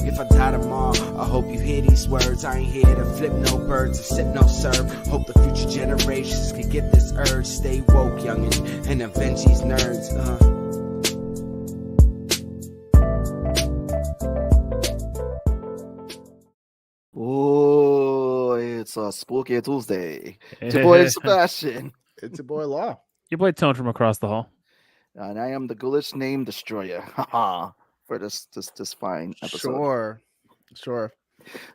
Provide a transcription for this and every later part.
If I die tomorrow, I hope you hear these words. I ain't here to flip no birds or sip no serve. Hope the future generations can get this urge. Stay woke, youngin', and avenge these nerds. Oh, it's a spooky Tuesday. It's your boy Sebastian. It's your boy Law. Your boy Tone from across the hall. And I am the ghoulish name destroyer. Haha. For this fine episode. Sure.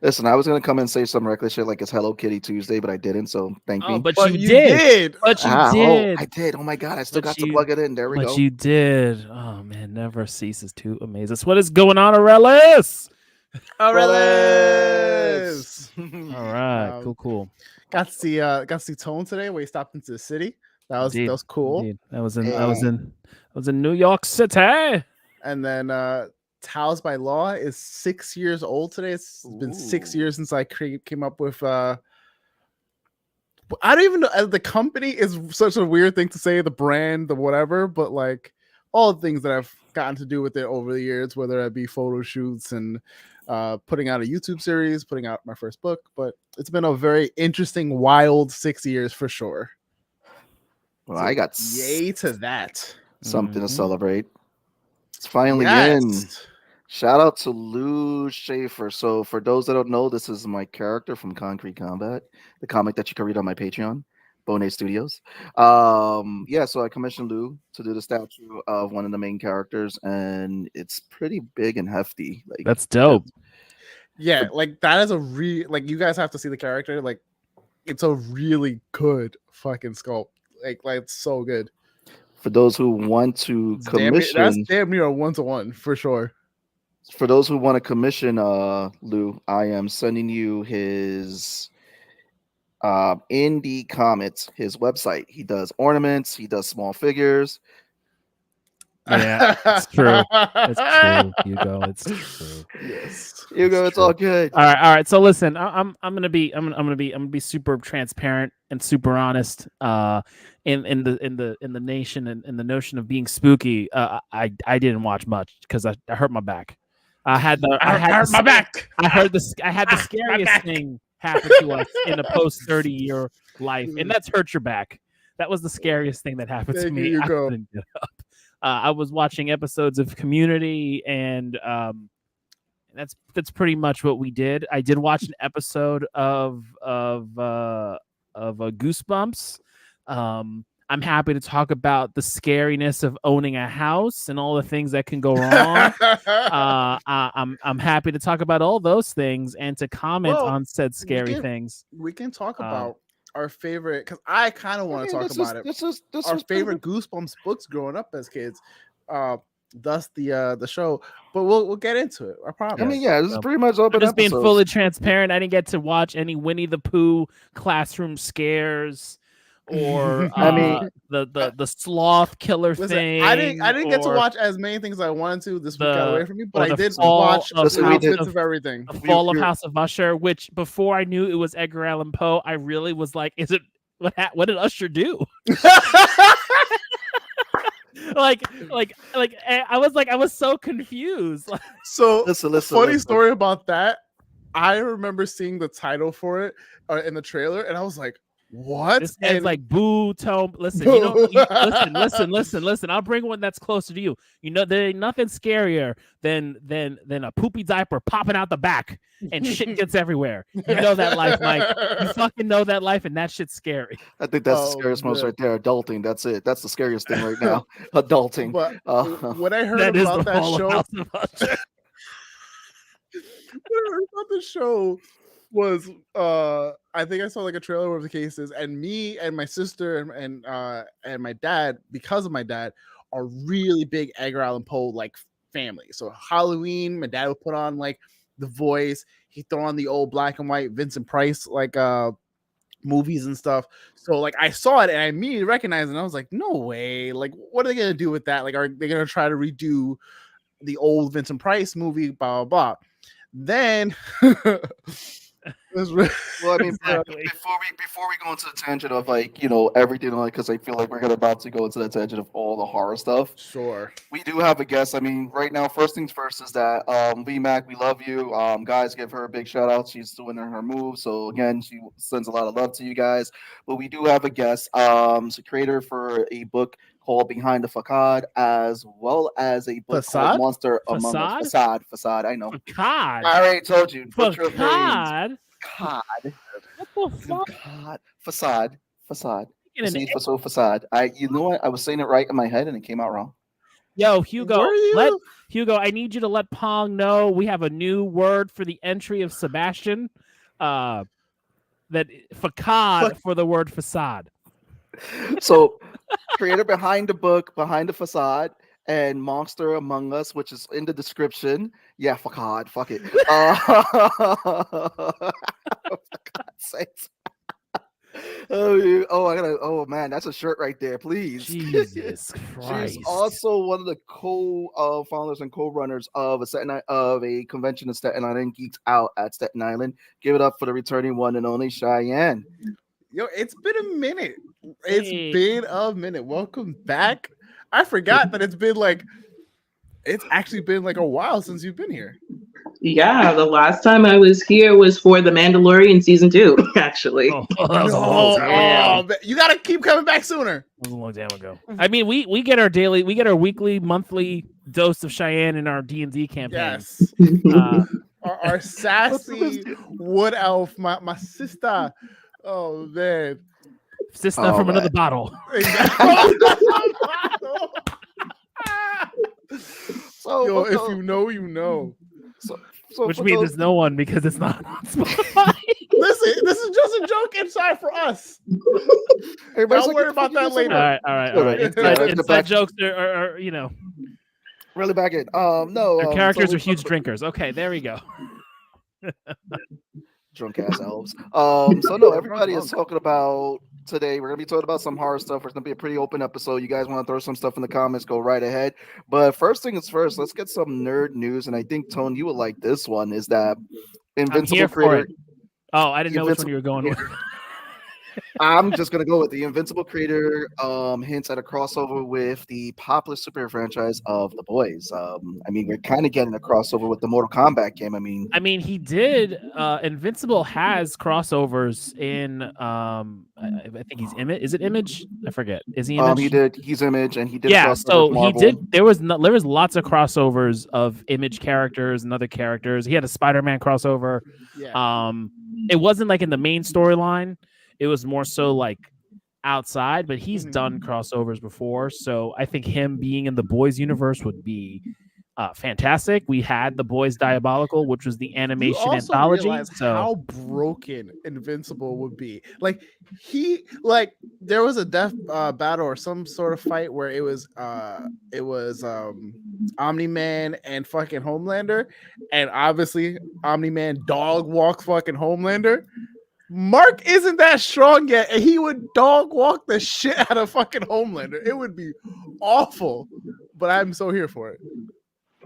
Listen, I was gonna come and say some reckless shit like it's Hello Kitty Tuesday, but I didn't, so thank me. But you did. But you did. Oh, I did. Oh my god, I still got to plug it in. There we go. But you did. Oh man, never ceases to amaze us. What is going on, Aurelis? All right, cool. Got to see Tone today where he stopped into the city. That was cool. Indeed. I was in New York City. And then Towels by Law is 6 years old today. It's been 6 years since I came up with I don't even know, the company is such a weird thing to say, the brand, the whatever, but like all the things that I've gotten to do with it over the years, whether it be photo shoots and putting out a YouTube series, putting out my first book. But it's been a very interesting, wild 6 years for sure. Well, so I got yay to that. Something to celebrate. It's finally in. Shout out to Lu Cyph. So for those that don't know, this is my character from Concrete Combat, the comic that you can read on my Patreon, Bonet Studios. So I commissioned Lu to do the statue of one of the main characters, and it's pretty big and hefty. Like, that's dope. Yeah, like that is like you guys have to see the character. Like it's a really good fucking sculpt. Like it's so good. For those who want to commission, that's damn near a 1-to-1 for sure. For those who want to commission Lu, I am sending you his Indie Comics, his website. He does ornaments, he does small figures. Yeah, it's true. It's true, Hugo. It's true. Yes, Hugo, it's all good. All right. So listen, I'm gonna be super transparent and super honest. In the nation and in the notion of being spooky. I didn't watch much because I hurt my back. I had my back. I had the scariest thing happen to us in a post 30-year life, and that's hurt your back. That was the scariest thing that happened to me. I couldn't get up. I was watching episodes of Community, and that's pretty much what we did. I did watch an episode of Goosebumps. I'm happy to talk about the scariness of owning a house and all the things that can go wrong. I'm happy to talk about all those things and to comment on said scary things. We can talk about our favorite, because I kind of want to talk about it. Our favorite Goosebumps books growing up as kids. Thus the show, but we'll get into it. I promise. I mean, yeah, this is pretty much open. Just being fully transparent, I didn't get to watch any Winnie the Pooh classroom scares, or the sloth killer thing. I didn't get to watch as many things as I wanted to. This week got away from me, but I did watch bits of everything. The Fall of House of Usher, which before I knew it was Edgar Allan Poe, I really was like, "Is it what did Usher do?" like I was so confused. So listen, story about that. I remember seeing the title for it in the trailer, and I was like, "What?" This is like Boo Tome. Listen, listen. I'll bring one that's closer to you. You know, there ain't nothing scarier than a poopy diaper popping out the back and shit gets everywhere. You know that life, Mike. You fucking know that life, and that shit's scary. I think that's the scariest most right there. Adulting. That's it. That's the scariest thing right now. Adulting. But when I heard about that show, the show was I think I saw like a trailer of the cases, and me and my sister and my dad, because of my dad, are really big Edgar Allan Poe like family. So Halloween, my dad would put on like The Voice. He'd throw on the old black and white Vincent Price like movies and stuff. So like I saw it and I immediately recognized it, and I was like, no way. Like, what are they gonna do with that? Like, are they gonna try to redo the old Vincent Price movie? Blah blah blah. Then Well, I mean, Exactly. before we go into the tangent of everything, because I feel like we're about to go into the tangent of all the horror stuff. Sure. We do have a guest. I mean, right now, first things first is that Vmac, we love you. Guys, give her a big shout out. She's doing her move. So again, she sends a lot of love to you guys. But we do have a guest. She's a creator for a book called Behind the Facade, as well as a book Facade? called Monster Among Us. Facade. I know. Facade. I already told you. Butcher of names. Facade. Facade. What the fuck? God. Facade. In an- Facade. You know what? I was saying it right in my head and it came out wrong. Yo, Hugo, Were you? Hugo, I need you to let Pong know we have a new word for the entry of Sebastian. That facade for the word facade. So, creator behind the book, Behind the Facade, and Monster Among Us, which is in the description. Yeah, Facade. Fuck it. For God's sakes. Oh man, that's a shirt right there, please. Jesus Christ. She's also one of the co-founders and co-runners of a convention in Staten Island, Geeks Out at Staten Island. Give it up for the returning one and only Cheyenne. Yo, it's been a minute. It's been a minute. Welcome back. I forgot that it's actually been like a while since you've been here. Yeah, the last time I was here was for The Mandalorian season 2, actually. You gotta keep coming back sooner. That was a long time ago. I mean, we get our weekly, monthly dose of Cheyenne in our D&D campaign. Yes. Our sassy wood elf, my sister. Oh man. Sister from another bottle. So, yo, if you know, you know. So which means there's no one because it's not on Spotify. Listen, this is just a joke inside for us. I'll worry about that later. All right. Inside jokes are really back in. No, their characters are huge drinkers. Okay, there we go. Drunk ass elves. So no, everybody is talking about today. We're gonna be talking about some horror stuff. It's gonna be a pretty open episode. You guys want to throw some stuff in the comments? Go right ahead. But first thing is first. Let's get some nerd news. And I think Tone, you would like this one. Is that Invincible creator? Oh, I didn't know which one you were going with. I'm just gonna go with the Invincible creator. Hints at a crossover with the popular superhero franchise of The Boys. I mean, we're kind of getting a crossover with the Mortal Kombat game. I mean, he did. Invincible has crossovers in. I think he's Image. Is it Image? I forget. Is he Image? He's Image, and he did. Yeah, so he did. There was lots of crossovers of Image characters and other characters. He had a Spider-Man crossover. Yeah. It wasn't like in the main storyline. It was more so like outside, but he's done crossovers before. So I think him being in the Boys universe would be fantastic. We had the Boys Diabolical, which was the animation anthology. So how broken Invincible would be. There was a death battle or some sort of fight where it was Omni-Man and fucking Homelander, and obviously Omni-Man dog walks fucking Homelander. Mark isn't that strong yet, and he would dog walk the shit out of fucking Homelander. It would be awful, but I'm so here for it.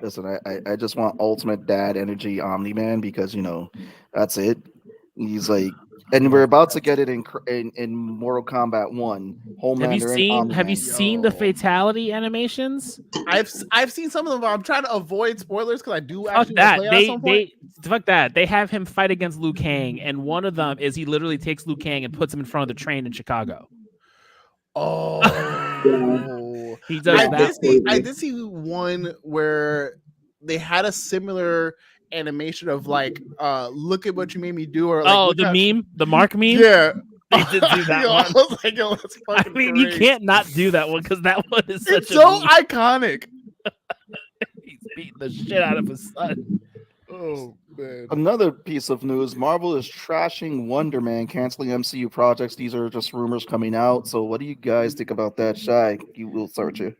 Listen, I just want ultimate dad energy Omni-Man because, that's it. He's like, and we're about to get it in Mortal Kombat 1. Homelander. Have you seen the fatality animations? I've seen some of them, but I'm trying to avoid spoilers because I do Fuck actually that. play it at some point. Fuck that. They have him fight against Liu Kang, and one of them is he literally takes Liu Kang and puts him in front of the train in Chicago. Oh, he does that. I did see one where they had a similar animation of look at what you made me do, or meme, the Mark meme. Yeah, they did do that one. I was like, yo, that's fucking I mean, great. you can't not do that one because that one is such so meme. iconic. He's beating the shit out of his son. Oh man. Another piece of news: Marvel is trashing Wonder Man, canceling MCU projects. These are just rumors coming out. So, what do you guys think about that? Shy, you will search it.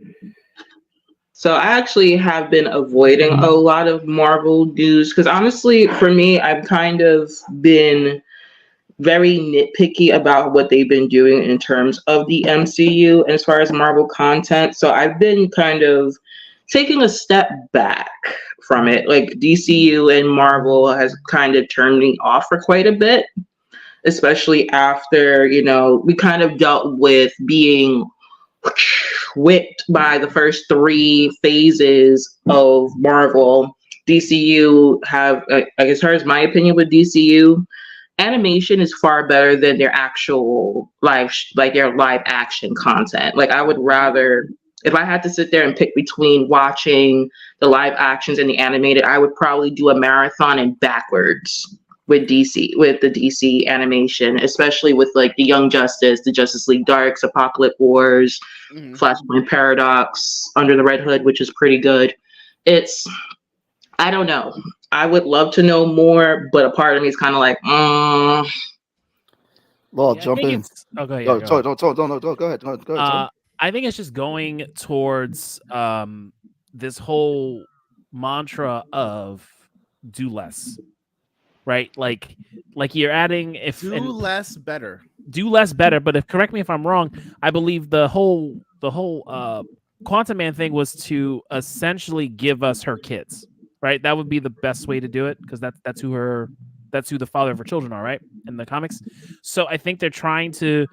So I actually have been avoiding a lot of Marvel news because honestly, for me, I've kind of been very nitpicky about what they've been doing in terms of the MCU as far as Marvel content. So I've been kind of taking a step back from it. Like DCU and Marvel has kind of turned me off for quite a bit, especially after, you know, we kind of dealt with being whipped by the first 3 phases of Marvel. DCU have, as far as my opinion with DCU, animation is far better than their actual their live action content. Like I would rather, if I had to sit there and pick between watching the live actions and the animated, I would probably do a marathon and backwards with the DC animation, especially with like the Young Justice, the Justice League Darks, Apocalypse Wars, Flashpoint Paradox, Under the Red Hood, which is pretty good. I don't know. I would love to know more, but a part of me is kind of like, Well, jump in. Go ahead. Go ahead. I think it's just going towards this whole mantra of do less, right? Like you're adding less better. Do less better. But correct me if I'm wrong. I believe the whole Quantum Man thing was to essentially give us her kids. Right, that would be the best way to do it because that's who the father of her children are, right, in the comics. So I think they're trying to,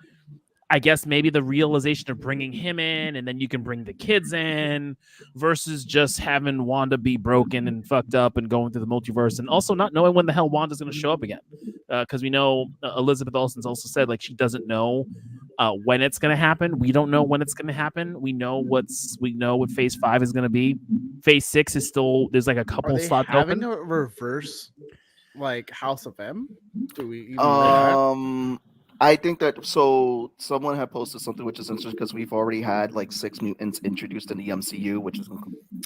I guess maybe the realization of bringing him in and then you can bring the kids in versus just having Wanda be broken and fucked up and going through the multiverse and also not knowing when the hell Wanda's going to show up again because we know Elizabeth Olsen's also said like she doesn't know when it's going to happen. We don't know when it's going to happen. We know what phase 5 is going to be. Phase 6 is still, there's like a couple slots open. A reverse like House of M? Do we even know that? I think that someone had posted something which is interesting because we've already had like 6 mutants introduced in the MCU, which is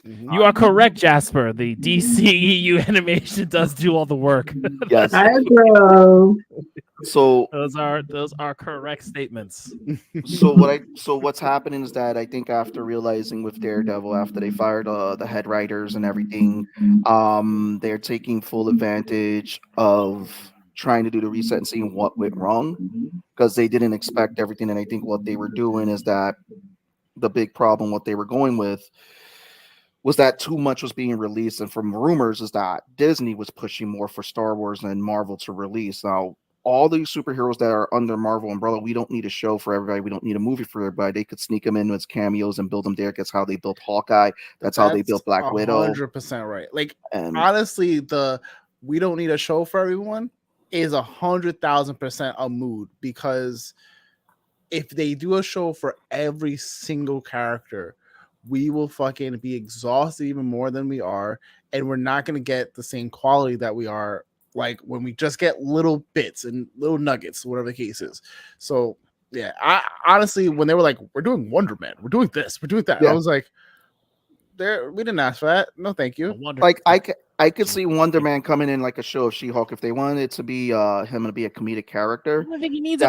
you are correct, Jasper. The DCEU animation does do all the work. Yes, I agree. So those are correct statements. So what's happening is that I think after realizing with Daredevil, after they fired the head writers and everything, they're taking full advantage of trying to do the reset and seeing what went wrong because they didn't expect everything. And I think what they were doing is that the big problem, what they were going with was that too much was being released. And from rumors is that Disney was pushing more for Star Wars than Marvel to release. Now, all these superheroes that are under Marvel umbrella, we don't need a show for everybody. We don't need a movie for everybody. They could sneak them in as cameos and build them there. That's how they built Hawkeye. That's how they built Black Widow. 100% right. Like, honestly, we don't need a show for everyone is 100,000% a mood because if they do a show for every single character, we will fucking be exhausted even more than we are, and we're not going to get the same quality that we are like when we just get little bits and little nuggets, whatever the case is. So yeah, I honestly, when they were like, we're doing Wonder Man, we're doing this, we're doing that, I was like, we didn't ask for that. No, thank you. Like I could see Wonder Man coming in like a show of She-Hulk if they wanted it to be him to be a comedic character. I don't think he needs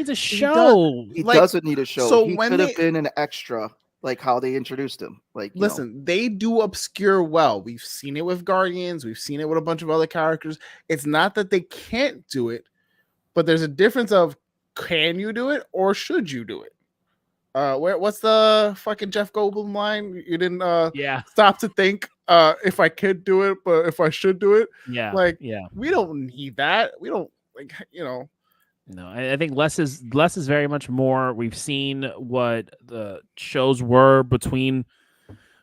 a show. He doesn't need a show. So he could have been an extra, like how they introduced him. Like, listen, they do obscure well. We've seen it with Guardians. We've seen it with a bunch of other characters. It's not that they can't do it, but there's a difference of can you do it or should you do it? What's the fucking Jeff Goldblum line? You didn't stop to think if I could do it, but if I should do it. We don't need that. We don't No, I think less is very much more. We've seen what the shows were between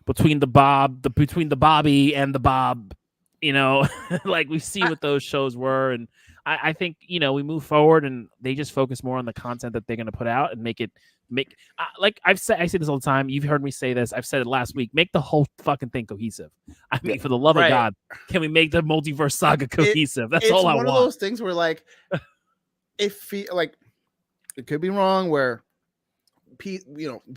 the Bobby and the Bob, like we see what those shows were. And I think, we move forward and they just focus more on the content that they're going to put out and like I say this all the time. You've heard me say this. I've said it last week. Make the whole fucking thing cohesive. I mean, for the love of God, can we make the multiverse saga cohesive? That's all I want. It's one of those things where like, it could be wrong where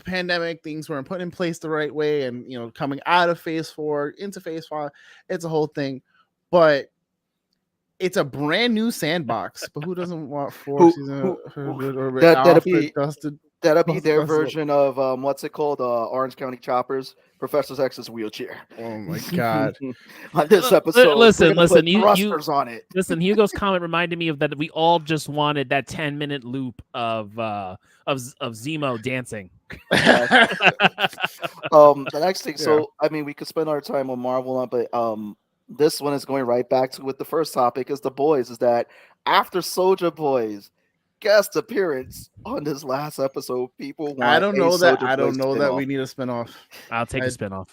pandemic things weren't put in place the right way and coming out of phase 4 into phase 5, it's a whole thing, but it's a brand new sandbox. But who doesn't want 4 seasons that'll be their version of what's it called, Orange County Choppers, Professor X's wheelchair. Oh my God. On this episode, listen, on it. Listen, Hugo's comment reminded me of that we all just wanted that 10-minute loop of Zemo dancing. The next thing. Yeah. So I mean, we could spend our time on Marvel, but this one is going right back to with the first topic is the boys. Is that after Soldier Boy's guest appearance on this last episode, people want I don't know that. Soulja I don't Boy know that spin-off. we need a spinoff. I'll take a spinoff.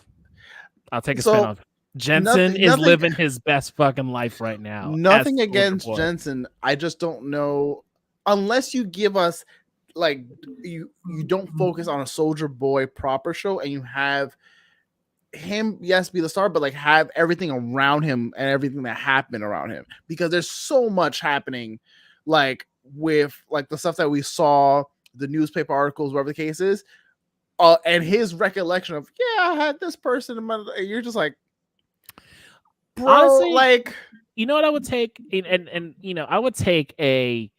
I'll take a So, spinoff. Jensen is nothing- living his best fucking life right now. Nothing as Soulja against Boy. Jensen. I just don't know unless you give us like you don't focus on a Soldier Boy proper show and you have him, yes, be the star, but like have everything around him and everything that happened around him, because there's so much happening, like with like the stuff that we saw, the newspaper articles, whatever the case is, and his recollection of I had this person in my. You're just like, bro, Honestly, like, you know what I would take, and you know, I would take a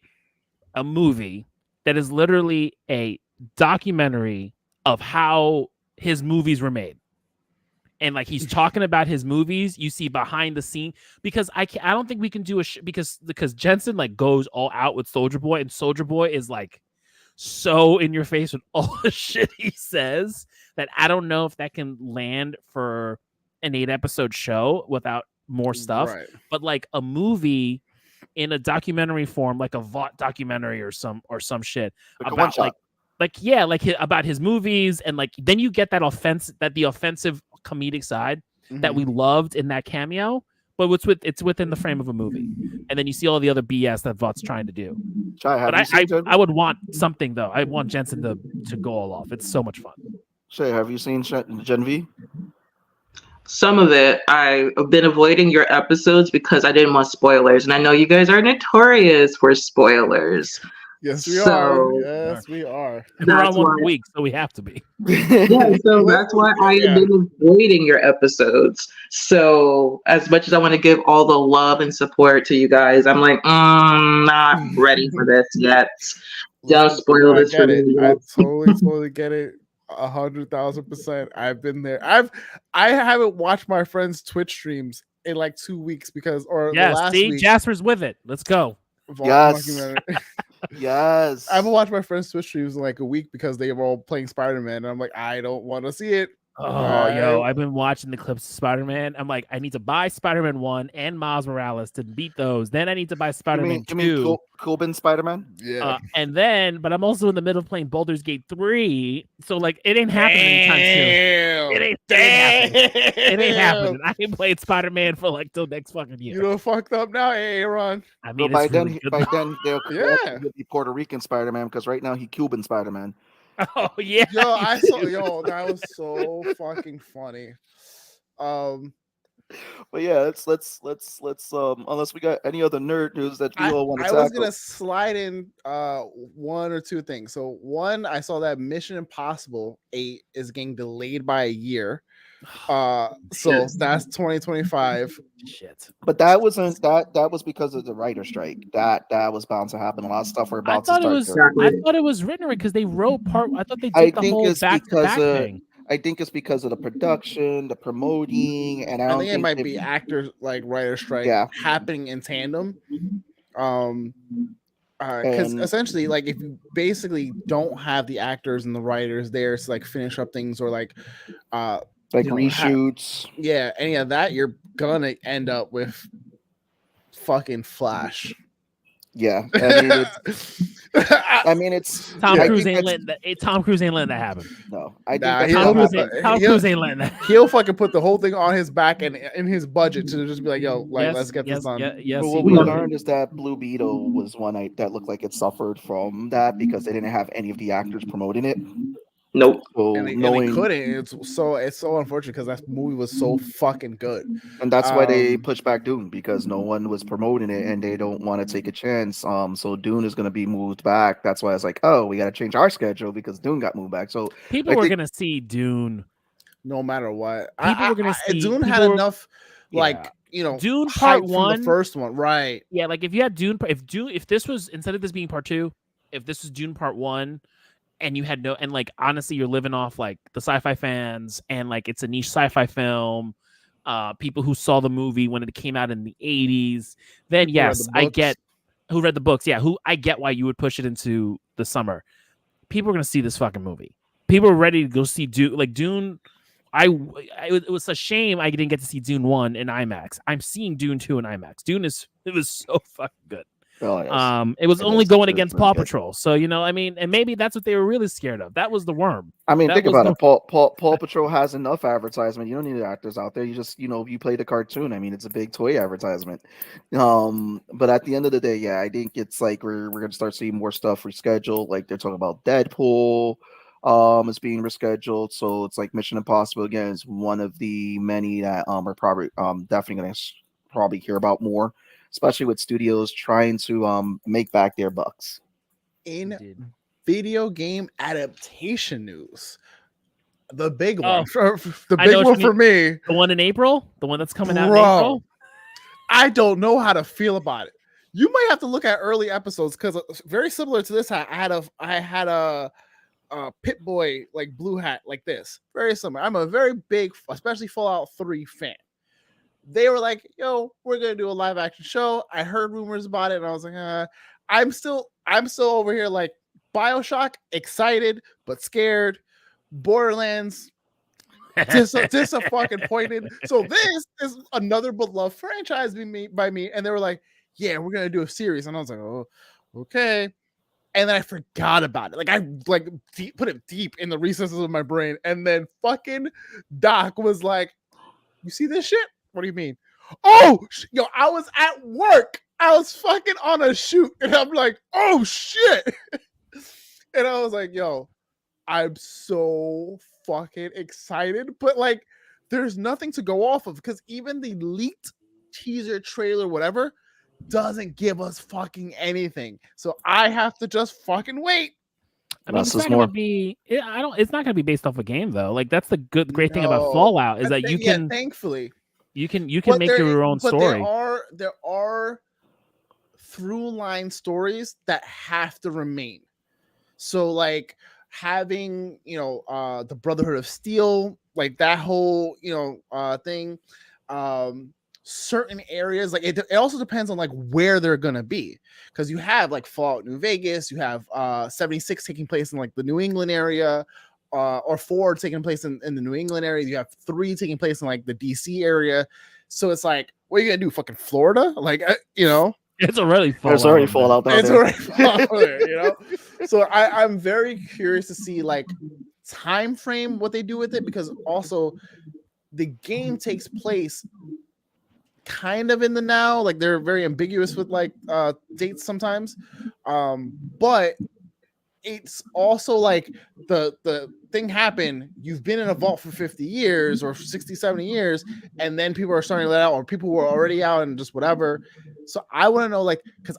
movie that is literally a documentary of how his movies were made. And like he's talking about his movies, you see behind the scene, because I don't think we can do because Jensen like goes all out with Soldier Boy, and Soldier Boy is like so in your face with all the shit he says that I don't know if that can land for an 8-episode show without more stuff. right. But like a movie in a documentary form, like a Vought documentary or some shit Like a about one-shot. about his movies, and like then you get the offensive comedic side that we loved in that cameo, but it's within the frame of a movie, and then you see all the other BS that Vought's trying to do. But I would want something though. I want Jensen to go all off. It's so much fun. Shay, have you seen Gen V? Some of it. I've been avoiding your episodes because I didn't want spoilers, and I know you guys are notorious for spoilers. Yes, we So- are. Yes, we are. And we're on That's one why- a week, so we have to be. Yeah, so that's why I have been avoiding your episodes. So as much as I want to give all the love and support to you guys, I'm like, not ready for this yet. Don't spoil I this for get it. me. I totally get it. 100,000%. I've been there. I haven't watched my friends' Twitch streams in like 2 weeks because the Yes, last see, week. Jasper's with it. Let's go. Yes. Yes. I haven't watched my friends' Twitch streams in like a week because they were all playing Spider-Man, and I'm like, I don't want to see it. Oh, yo, I've been watching the clips of Spider-Man. I'm like, I need to buy Spider-Man 1 and Miles Morales to beat those. Then I need to buy Spider-Man 2. You mean Coben Spider-Man? Yeah. But I'm also in the middle of playing Baldur's Gate 3. So, like, it ain't happening anytime soon. It ain't happening. It ain't happening. I ain't played Spider-Man for, like, till next fucking year. You know, fucked up now, Aaron. I mean, By it's really good. then they'll Yeah. be Puerto Rican Spider-Man because right now he Cuban Spider-Man. Oh, yeah. Yo, I saw. Yo, that was so fucking funny. But yeah, let's unless we got any other nerd news that we all want to I tackle. was gonna slide in one or two things. So one, I saw that Mission Impossible 8 is getting delayed by a year. So Shit. that's 2025. Shit. But that wasn't that was because of the writer strike. That was bound to happen. A lot of stuff were I about to thought start. it was written right because they wrote part. I thought they I did the think whole it's back to because back thing. I think it's because of the production, the promoting, and I I don't think it might be actors like writer strike happening in tandem. Because And- essentially, like if you basically don't have the actors and the writers there to like finish up things or like like you know, reshoots. any of that, you're gonna end up with fucking Flash. Yeah, I mean it's Tom I Cruise think ain't that's- letting that. Tom Cruise ain't letting that happen. No, I think Nah, that's he'll- not Tom happening. Cruise ain't letting that. He'll fucking put the whole thing on his back and in his budget to just be like, yo, like Yes, let's get this done. Yes, But he what we will. learned is that Blue Beetle was one that looked like it suffered from that because they didn't have any of the actors promoting it. Nope. So And they knowing, couldn't. It's so unfortunate because that movie was so fucking good. and that's why they Um, pushed back Dune because no one was promoting it and they don't want to take a chance. So Dune is going to be moved back. That's why it's like, oh, we got to change our schedule because Dune got moved back. So People I were think- gonna see Dune. No matter what, People were gonna see- Dune had people were- enough, like Yeah. Dune Dune Part from the 1. first one, right? Yeah, like if you had if this was, instead of this being part 2, if this was Dune Part 1, and you had and like honestly you're living off like the sci-fi fans and like it's a niche sci-fi film, people who saw the movie when it came out in the 80s, then Who read yes, the I books. get who read the books. Yeah, I get why you would push it into the summer. People are gonna see this fucking movie. people were ready to go see Dune. Like Dune, it was a shame I didn't get to see Dune 1 in IMAX. I'm seeing Dune 2 in IMAX. It was so fucking good. Oh, yes. It was only going against Paw Patrol. So, I mean, and maybe that's what they were really scared of. That was the worm. I mean, think about it. Paw Patrol has enough advertisement. You don't need the actors out there. You just, you play the cartoon. I mean, it's a big toy advertisement. But at the end of the day, yeah, I think it's like we're gonna start seeing more stuff rescheduled. Like they're talking about Deadpool. Is being rescheduled. So it's like Mission Impossible again is one of the many that are probably definitely gonna probably hear about more, especially with studios trying to make back their bucks. In video game adaptation news, the big one, for me, the one in April, the one that's coming out in April. I don't know how to feel about it. You might have to look at early episodes because very similar to this. I had a Pit Boy like blue hat like this, very similar. I'm a very big, especially Fallout 3 fan. They were like, "Yo, we're gonna do a live action show." I heard rumors about it, and I was like, I'm still over here like BioShock, excited but scared. Borderlands, disappointed. So this is another beloved franchise by me, and they were like, "Yeah, we're gonna do a series," and I was like, "Oh, okay." And then I forgot about it. Like I put it deep in the recesses of my brain, and then fucking Doc was like, "You see this shit? What do you mean?" Oh, yo, I was at work. I was fucking on a shoot, and I'm like, "Oh shit!" And I was like, "Yo, I'm so fucking excited," but like, there's nothing to go off of because even the leaked teaser trailer, whatever, doesn't give us fucking anything. So I have to just fucking wait. I mean, it's not gonna be. It's not gonna be based off a game though. Like that's the great thing about Fallout is that you can. Thankfully, you can make your own story. There are through line stories that have to remain. So like having the Brotherhood of Steel, like that whole thing. Certain areas, like it also depends on like where they're gonna be, because you have like Fallout New Vegas, you have 76 taking place in like the New England area, or 4 taking place in the New England area. You have 3 taking place in like the DC area. So it's like, what are you gonna do? Fucking Florida? Like it's already Fallout. It's already Fallout down there. It's already Fallout there, So I'm very curious to see like time frame what they do with it, because also the game takes place kind of in the now, like they're very ambiguous with like dates sometimes, but it's also like the thing happened, you've been in a vault for 50 years or 60 70 years, and then people are starting to let out, or people were already out and just whatever. So I want to know, like, because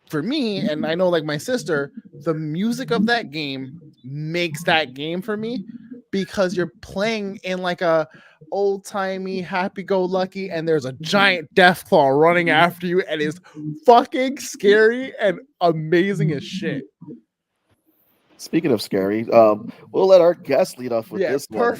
for me, and I know like my sister, the music of that game makes that game for me, because you're playing in like a old-timey happy-go-lucky, and there's a giant Deathclaw running after you, and it's fucking scary and amazing as shit. Speaking of scary, we'll let our guest lead off with this one.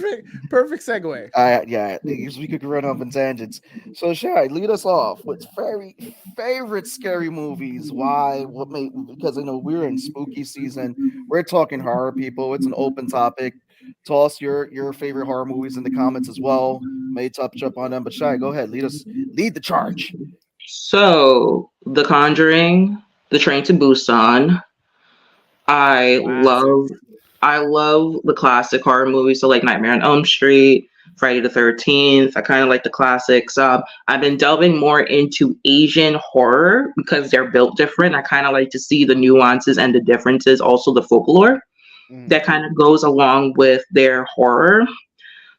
Perfect segue. Yeah, we could run off in tangents. So Shai, lead us off with very favorite scary movies. Why? Because I know we're in spooky season. We're talking horror, people. It's an open topic. Toss your favorite horror movies in the comments as well. May touch up on them, but Shai, go ahead, lead the charge. So, The Conjuring, The Train to Busan. I love the classic horror movies, so like Nightmare on Elm Street, Friday the 13th. I kind of like the classics. I've been delving more into Asian horror because they're built different. I kind of like to see the nuances and the differences, also the folklore that kind of goes along with their horror.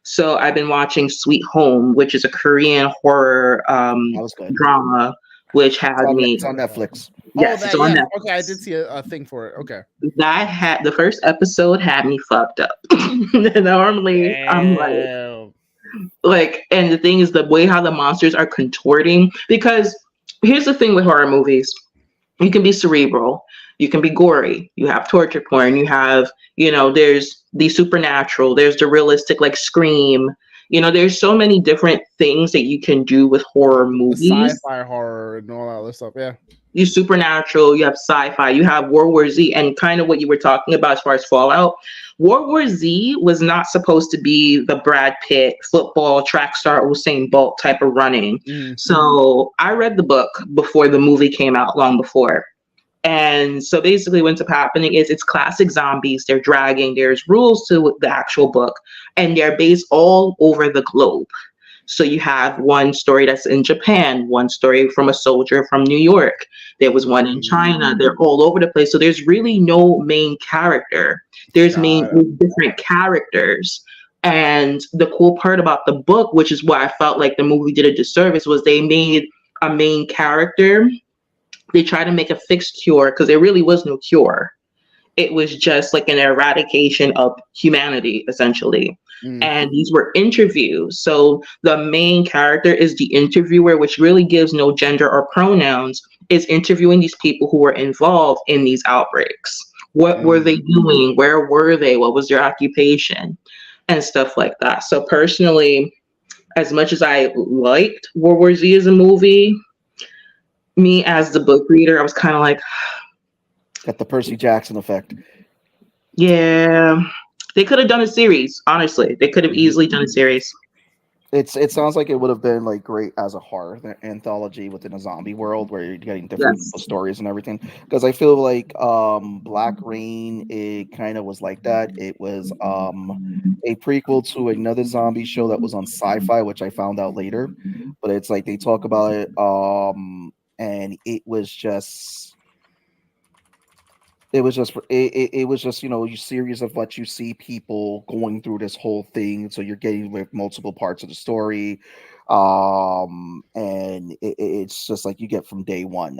So I've been watching Sweet Home, which is a Korean horror drama, which has me. It's on Netflix. Yes, it's on Netflix. Okay, I did see a thing for it. Okay. The first episode had me fucked up. Normally, I'm like, and the thing is the way how the monsters are contorting, because here's the thing with horror movies. You can be cerebral. You can be gory. You have torture porn. You have, there's the supernatural. There's the realistic, like Scream. There's so many different things that you can do with horror movies. The sci-fi horror and all that other stuff. Yeah. you supernatural, you have sci-fi, you have World War Z, and kind of what you were talking about as far as Fallout. World War Z was not supposed to be the Brad Pitt football track star Usain Bolt type of running. So I read the book before the movie came out, long before. And so basically what ends up happening is it's classic zombies. They're dragging. There's rules to the actual book, and they're based all over the globe. So you have one story that's in Japan, one story from a soldier from New York. There was one in China. They're all over the place. So there's really no main character. There's different characters. And the cool part about the book, which is why I felt like the movie did a disservice, was they made a main character. They tried to make a fixed cure because there really was no cure. It was just like an eradication of humanity, essentially. And these were interviews. So the main character is the interviewer, which really gives no gender or pronouns, is interviewing these people who were involved in these outbreaks. What were they doing? Where were they? What was their occupation? And stuff like that. So personally, as much as I liked World War Z as a movie, me as the book reader, I was kind of like... Got the Percy Jackson effect. Yeah. They could have done a series, honestly. They could have easily done a series. It sounds like it would have been like great as a horror anthology within a zombie world where you're getting different stories and everything. Because I feel like Black Rain, it kind of was like that. It was a prequel to another zombie show that was on Sci-Fi, which I found out later. But it's like they talk about it, and it was just you know, a series of what you see people going through this whole thing. So you're getting like multiple parts of the story. And it's just like you get from day one.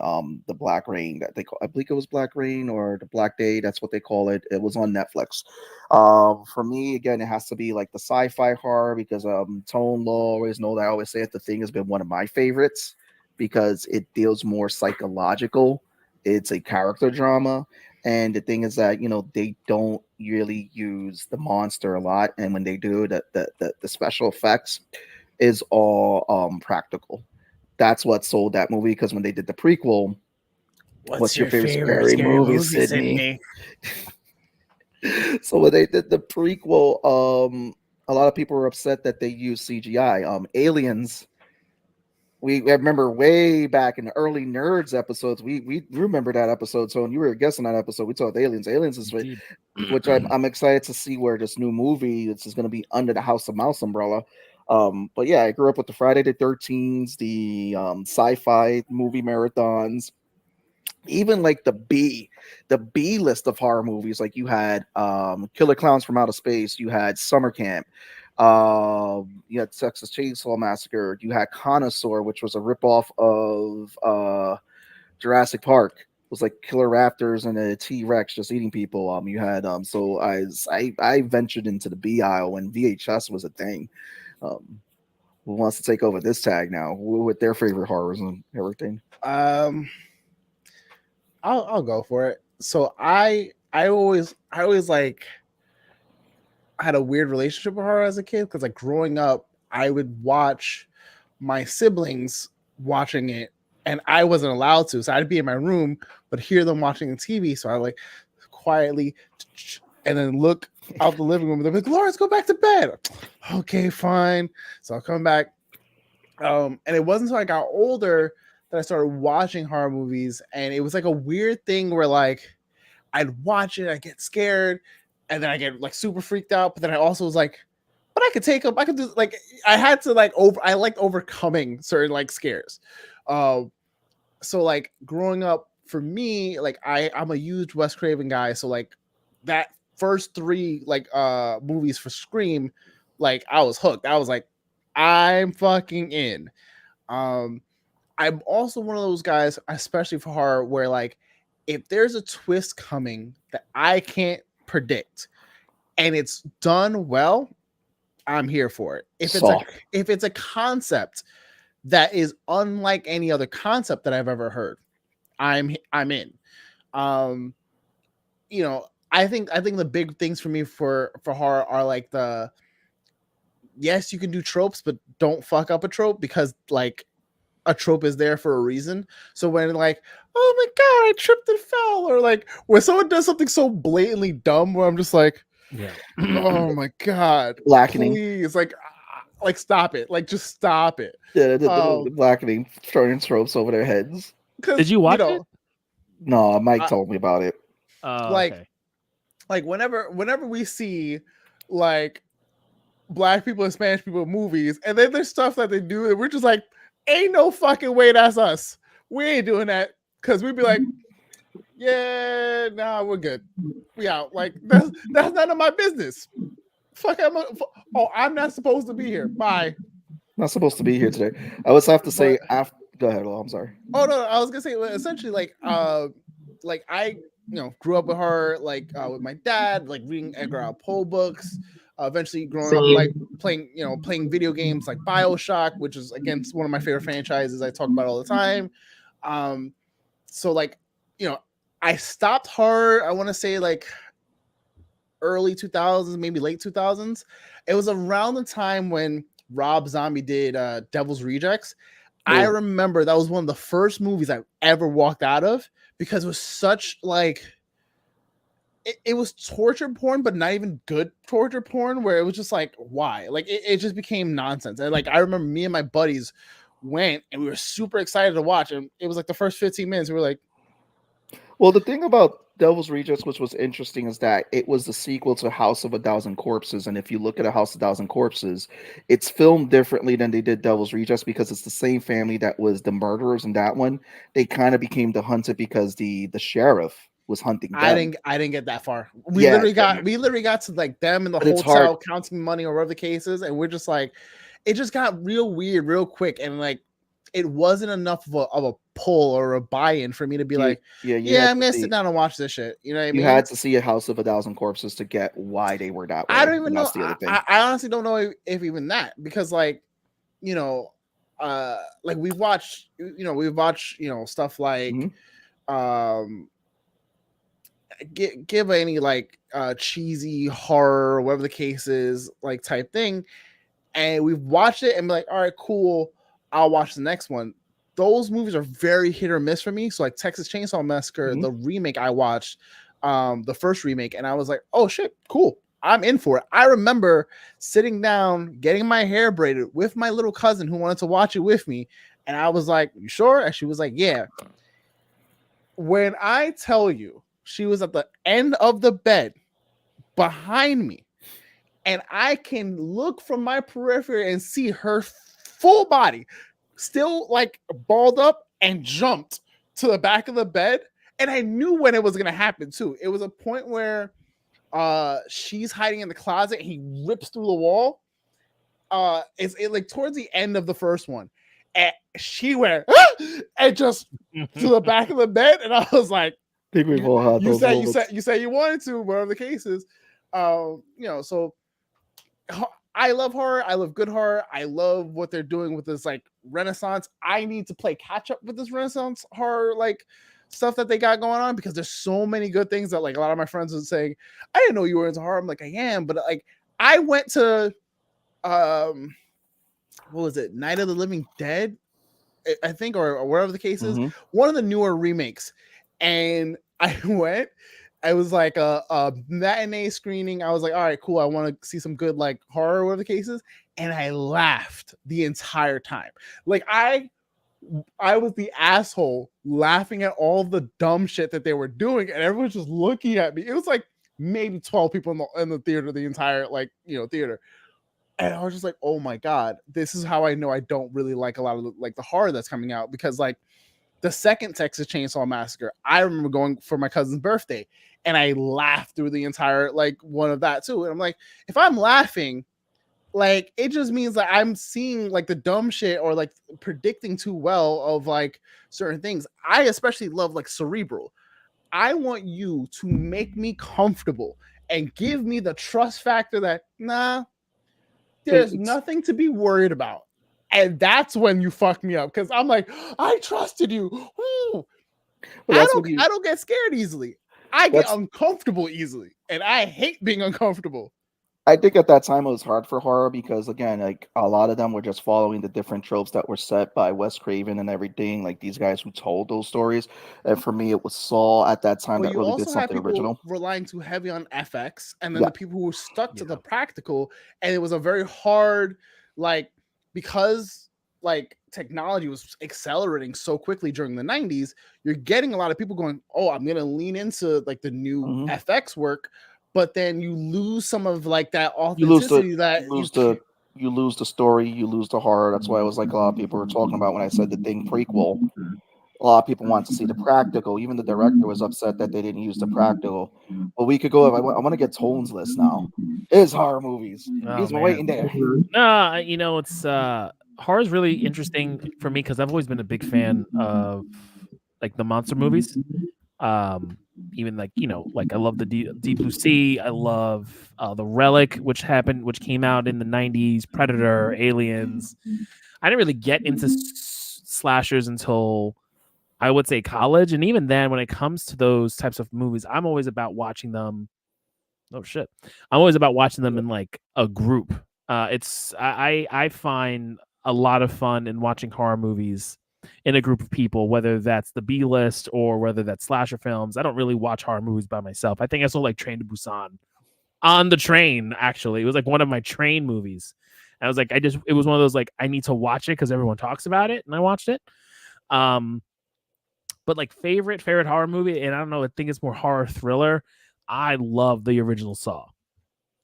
The Black Rain that they call, I believe it was Black Rain or the Black Day, that's what they call it. It was on Netflix. For me, again, it has to be like the sci-fi horror because Tone Law always know that I always say it. The Thing has been one of my favorites because it deals more psychological. It's a character drama. And the thing is that, you know, they don't really use the monster a lot. And when they do, the special effects is all practical. That's what sold that movie, because when they did the prequel, what's your favorite scary movie, Sydney? So when they did the prequel, a lot of people were upset that they used CGI. Aliens. I remember way back in the early Nerds episodes, we remember that episode. So when you were a guest on that episode, we talked Aliens. Aliens is which I'm excited to see where this new movie, this is going to be under the House of Mouse umbrella. But yeah, I grew up with the Friday the 13th, the sci-fi movie marathons, even like the B list of horror movies. Like you had Killer Clowns from Outer Space, you had Summer Camp. You had Texas Chainsaw Massacre. You had Connoisseur, which was a ripoff of Jurassic Park. It was like killer raptors and a T-Rex just eating people. You had so I ventured into the B aisle when VHS was a thing. Who wants to take over this tag now with their favorite horrors and everything? I'll go for it. So I always like had a weird relationship with horror as a kid, because like growing up, I would watch my siblings watching it, and I wasn't allowed to. So I'd be in my room, but hear them watching the TV. So I like quietly, and then look out the living room. They're like, "Lawrence, go back to bed." Okay, fine. So I'll come back. And it wasn't until I got older that I started watching horror movies, and it was like a weird thing where like I'd watch it, I get scared, and then I get like super freaked out. But then I also was like, but I could take them. I could do like, I had to like I liked overcoming certain like scares. So like growing up for me, like I'm a huge Wes Craven guy. So like that first three like movies for Scream, like I was hooked. I was like, I'm fucking in. I'm also one of those guys, especially for horror, where like if there's a twist coming that I can't predict and it's done well, I'm here for it. If it's a concept that is unlike any other concept that I've ever heard, I'm in. You know, I think the big things for me for horror are like yes, you can do tropes, but don't fuck up a trope, because like a trope is there for a reason. So when like, oh my god, I tripped and fell, or like when someone does something so blatantly dumb, where I'm just like, oh my god, Blackening. please, like stop it, like just stop it. Yeah, the blackening, throwing tropes over their heads. Did you watch it? No, Mike told me about it. Like whenever we see like Black people and Spanish people in movies, and then there's stuff that they do, and we're just like, ain't no fucking way that's us. We ain't doing that, because we'd be like, yeah, nah, we're good. We out. Like that's none of my business. Fuck, I'm not supposed to be here. Bye. Not supposed to be here today. I would have to say after. Go ahead, I'm sorry. Oh no, I was gonna say essentially like I grew up with her with my dad, like reading Edgar Allan Poe books. Eventually growing up like playing video games like BioShock, which is again one of my favorite franchises I talk about all the time. So like, I stopped horror, I want to say like early 2000s, maybe late 2000s. It was around the time when Rob Zombie did Devil's Rejects. I remember that was one of the first movies I ever walked out of, because it was such like it was torture porn, but not even good torture porn, where it was just like, why? Like it just became nonsense. And like I remember me and my buddies went and we were super excited to watch, and it was like the first 15 minutes we were like, well, the thing about Devil's Rejects, which was interesting, is that it was the sequel to House of a Thousand Corpses. And if you look at A House of a Thousand Corpses, it's filmed differently than they did Devil's Rejects, because it's the same family that was the murderers in that one. They kind of became the hunted because the sheriff was hunting them. I didn't get that far. We literally got to like them in the hotel counting money or whatever the case is, and we're just like, it just got real weird real quick, and like it wasn't enough of a pull or a buy-in for me to be I'm gonna sit down and watch this shit. You know what I mean? You had to see A House of a Thousand Corpses to get why they were that way. I don't even know. I honestly don't know if even that, because like, like we've watched stuff like give any like cheesy horror or whatever the case is, like type thing, and we've watched it and be like, all right, cool, I'll watch the next one. Those movies are very hit or miss for me. So like Texas Chainsaw Massacre, the remake I watched, the first remake, and I was like, oh shit, cool, I'm in for it. I remember sitting down, getting my hair braided with my little cousin who wanted to watch it with me, and I was like, you sure? And she was like, yeah. When I tell you, she was at the end of the bed behind me, and I can look from my periphery and see her full body still like balled up and jumped to the back of the bed. And I knew when it was going to happen too. It was a point where she's hiding in the closet. He rips through the wall. It's like towards the end of the first one. And she went and just to the back of the bed. And I was like, I think we've all had those moments. You said you wanted to, whatever the case is. So I love horror. I love good horror. I love what they're doing with this like renaissance. I need to play catch up with this renaissance horror like stuff that they got going on, because there's so many good things that like a lot of my friends are saying, I didn't know you were into horror. I'm like, I am, but like I went to what was it, Night of the Living Dead, I think, or whatever the case is, one of the newer remakes, and I went. I was like a matinee screening. I was like, all right, cool, I want to see some good like horror or whatever the case is, and I laughed the entire time. Like I was the asshole laughing at all the dumb shit that they were doing, and everyone's just looking at me. It was like maybe 12 people in the theater, the entire theater. And I was just like, oh my God, this is how I know I don't really like a lot of the horror that's coming out, because like the second Texas Chainsaw Massacre, I remember going for my cousin's birthday, and I laughed through the entire like one of that too. And I'm like, if I'm laughing, like it just means that I'm seeing like the dumb shit or like predicting too well of like certain things. I especially love like cerebral. I want you to make me comfortable and give me the trust factor that there's nothing to be worried about. And that's when you fuck me up, because I'm like, I trusted you. Well, I don't get scared easily. I get uncomfortable easily, and I hate being uncomfortable. I think at that time it was hard for horror because again, like a lot of them were just following the different tropes that were set by Wes Craven and everything, like these guys who told those stories. And for me, it was Saw at that time But that you really did also had something people original. relying too heavy on FX, and then Yeah. the people who were stuck to the practical, and it was a very hard, like, because like technology was accelerating so quickly during the 90s, you're getting a lot of people going, oh, I'm gonna lean into like the new FX work, but then you lose some of like that authenticity you lose the story, you lose the horror. That's why it was like a lot of people were talking about when I said the Thing prequel. A lot of people want to see the practical. Even the director was upset that they didn't use the practical. But we could go. I want to get Tone's list now. His horror movies. He's been waiting there. No, you know, it's horror is really interesting for me because I've always been a big fan of like the monster movies. Even like, you know, like I love the Deep Blue Sea. I love the Relic, which came out in the 90s. Predator, Aliens. I didn't really get into slashers until I would say college, and even then, when it comes to those types of movies, I'm always about watching them. Oh shit! I'm always about watching them in like a group. I find a lot of fun in watching horror movies in a group of people, whether that's the B list or whether that's slasher films. I don't really watch horror movies by myself. I think I saw like Train to Busan on the train. Actually, it was like one of my train movies. I was like, it was one of those like I need to watch it because everyone talks about it, and I watched it. But like favorite horror movie, and I don't know, I think it's more horror thriller. I love the original Saw.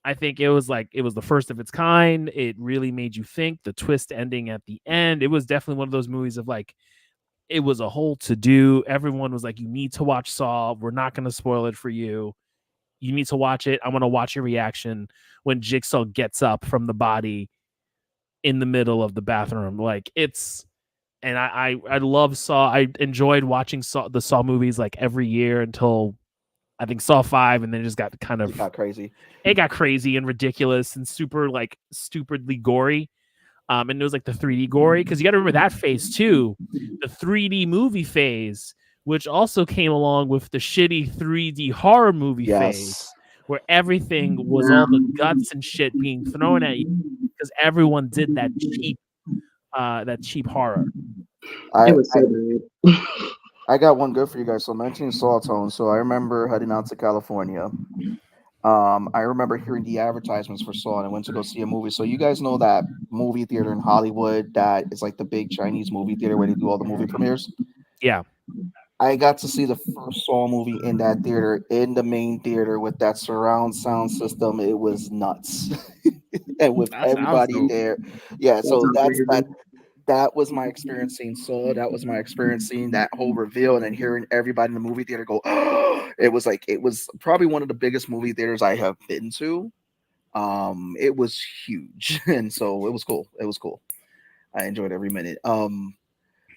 I think it was the first of its kind. It really made you think. The twist ending at the end, it was definitely one of those movies of like, it was a whole to do. Everyone was like, you need to watch Saw. We're not going to spoil it for you. You need to watch it. I want to watch your reaction when Jigsaw gets up from the body in the middle of the bathroom. Like and I love Saw. I enjoyed watching the Saw movies like every year until I think Saw 5, and then it just got kind of It got crazy. It got crazy and ridiculous and super like stupidly gory. And it was like the 3D gory, because you got to remember that phase too, the 3D movie phase, which also came along with the shitty 3D horror movie phase, where everything was all the guts and shit being thrown at you because everyone did that cheap horror. It was so bad. I got one good for you guys. So mentioning Saw Tone. So I remember heading out to California. I remember hearing the advertisements for Saw, and I went to go see a movie. So you guys know that movie theater in Hollywood that is like the big Chinese movie theater where they do all the movie premieres? Yeah. I got to see the first Saw movie in that theater, in the main theater with that surround sound system. It was nuts. And with everybody there. Yeah, so that was my experience seeing Saw. That was my experience seeing that whole reveal and then hearing everybody in the movie theater go, oh! It was probably one of the biggest movie theaters I have been to. It was huge. And so it was cool. I enjoyed every minute.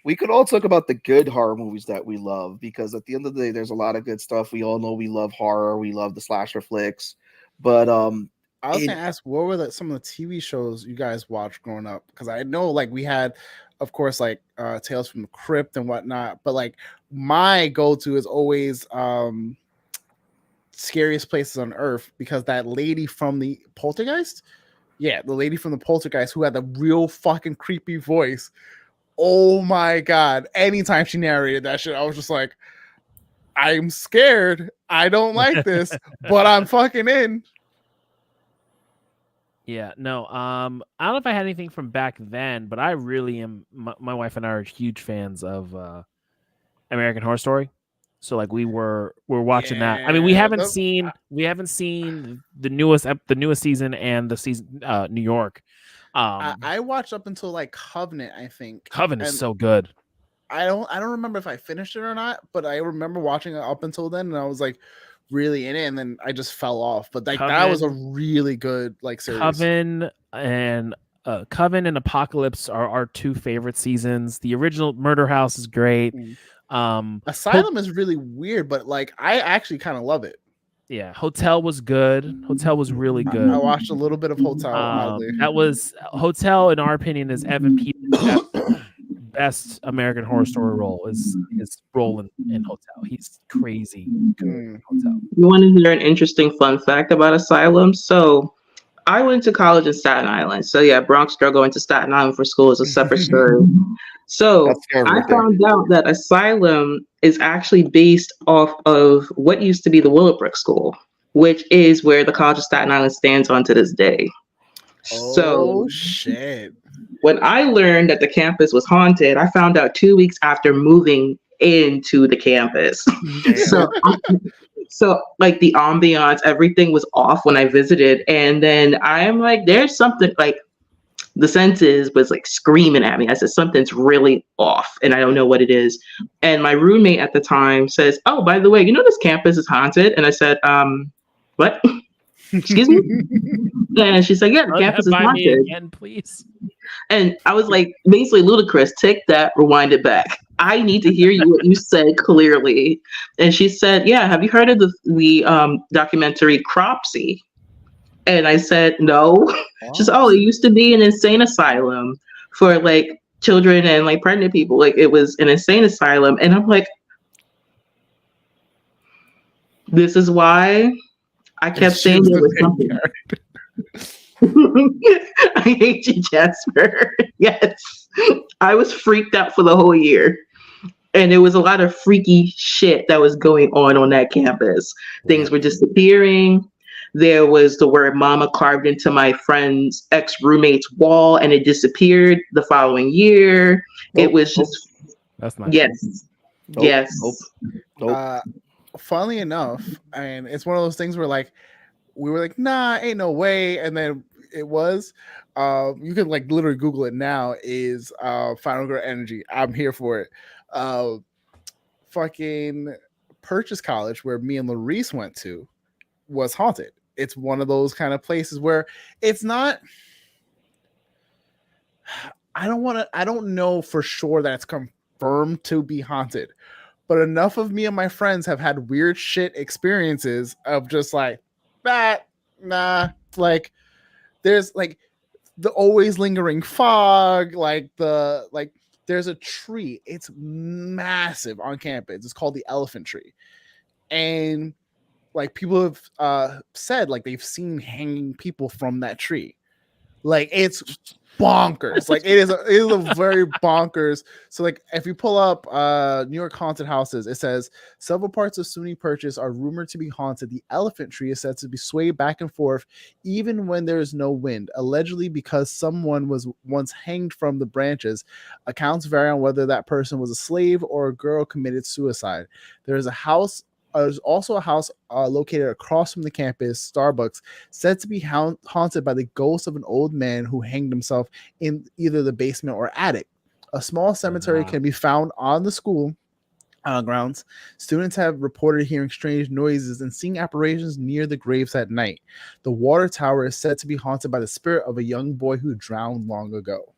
We could all talk about the good horror movies that we love, because at the end of the day, there's a lot of good stuff. We all know we love horror. We love the slasher flicks. But I was gonna ask, what were some of the TV shows you guys watched growing up? Because I know like we had, of course, like Tales from the Crypt and whatnot, but like my go-to is always Scariest Places on Earth, because that lady from the Poltergeist, the lady from the Poltergeist who had the real fucking creepy voice. Oh my god! Anytime she narrated that shit, I was just like, I'm scared. I don't like this, but I'm fucking in. Yeah, no. I don't know if I had anything from back then, but I really am. My wife and I are huge fans of American Horror Story. So like we're watching that. I mean, we haven't seen the newest season and the season New York. I watched up until like Covenant, I think. Covenant is so good. I don't remember if I finished it or not, but I remember watching it up until then, and I was like really in it, and then I just fell off. But like that was a really good like series. Coven and Apocalypse are our two favorite seasons. The original Murder House is great. Asylum is really weird, but like I actually kind of love it. Yeah, Hotel was good. Hotel was really good. I watched a little bit of Hotel. That was Hotel, in our opinion, is Evan Peters' best American Horror Story role. Is his role in Hotel. He's crazy good in Hotel. You want to hear an interesting fun fact about Asylum? So I went to college in Staten Island. So yeah, Bronx girl going to Staten Island for school is a separate story. So That's scary I right there. found out that Asylum is actually based off of what used to be the Willowbrook School, which is where the College of Staten Island stands on to this day. So shit. when I learned that the campus was haunted, I found out 2 weeks after moving into the campus. so So like the ambiance, everything was off when I visited. And then I am like, there's something like the senses was like screaming at me. I said, something's really off and I don't know what it is. And my roommate at the time says, oh, by the way, you know, this campus is haunted. And I said, what? Excuse me? And she said, yeah, the campus is By me haunted. again, please. And I was like, basically ludicrous, take that, rewind it back. I need to hear you what you said clearly. And she said, yeah, have you heard of the documentary Cropsy? And I said, no. She said, oh, it used to be an insane asylum for like children and like pregnant people. Like it was an insane asylum. And I'm like, this is why I kept saying there was something. I hate you, Jasper. Yes. I was freaked out for the whole year. And there was a lot of freaky shit that was going on that campus. Things were disappearing. There was the word mama carved into my friend's ex-roommate's wall and it disappeared the following year. It was just... That's not... Yes. Yes. Funnily enough, and it's one of those things where like, we were like, nah, ain't no way. And then it was. You can like literally Google it now. Is Final Girl Energy. I'm here for it. Fucking Purchase College, where me and Larice went to, was haunted. It's one of those kind of places where it's not. I don't know for sure that it's confirmed to be haunted, but enough of me and my friends have had weird shit experiences of just like that. Nah, like there's like the always lingering fog, like there's a tree. It's massive on campus. It's called the Elephant Tree. And like people have said like they've seen hanging people from that tree. Like it's bonkers. Like it is a very bonkers. So like if you pull up New York haunted houses, it says several parts of SUNY Purchase are rumored to be haunted. The Elephant Tree is said to be swayed back and forth even when there is no wind, allegedly because someone was once hanged from the branches. Accounts vary on whether that person was a slave or a girl committed suicide. There's also a house located across from the campus, Starbucks, said to be haunted by the ghost of an old man who hanged himself in either the basement or attic. A small cemetery can be found on the school grounds. Students have reported hearing strange noises and seeing apparitions near the graves at night. The water tower is said to be haunted by the spirit of a young boy who drowned long ago.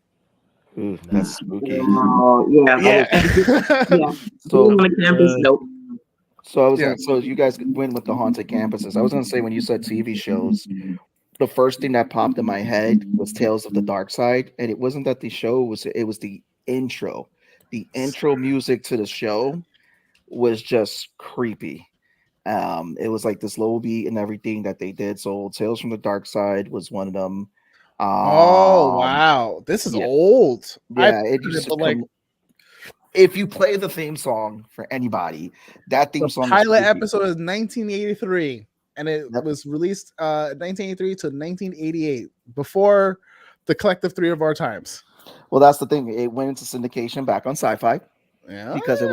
Ooh, that's spooky. Yeah. So on the campus, nope. So you guys went with the haunted campuses. I was gonna say when you said TV shows, the first thing that popped in my head was Tales of the Dark Side, and it wasn't that the show was. It was the intro. The intro music to the show was just creepy. It was like this low beat and everything that they did. So Tales from the Dark Side was one of them. Oh wow, this is old. Yeah, it used to like. If you play the theme song for anybody, that theme song. The pilot episode is 1983, and it was released 1983 to 1988, before the collective three of our times. Well, that's the thing. It went into syndication back on Sci-Fi. Yeah, because it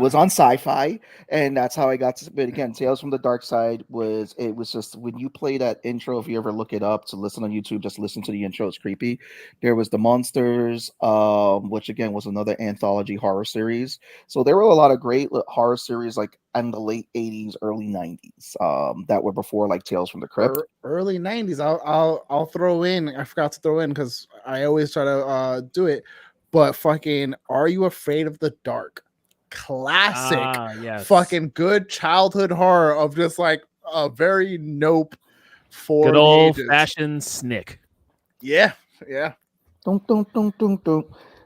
was on Sci-Fi, and that's how I got to. But again, Tales from the Dark Side was just when you play that intro. If you ever look it up to listen on YouTube, just listen to the intro. It's creepy. There was the Monsters, which again was another anthology horror series. So there were a lot of great horror series like in the late 80s, early 90s that were before like Tales from the Crypt. Early 90s. I'll throw in. I forgot to throw in because I always try to do it. But fucking Are You Afraid of the Dark? Classic. Yes. Fucking good childhood horror of just like a very nope for good old fashioned snick. Yeah. Don't.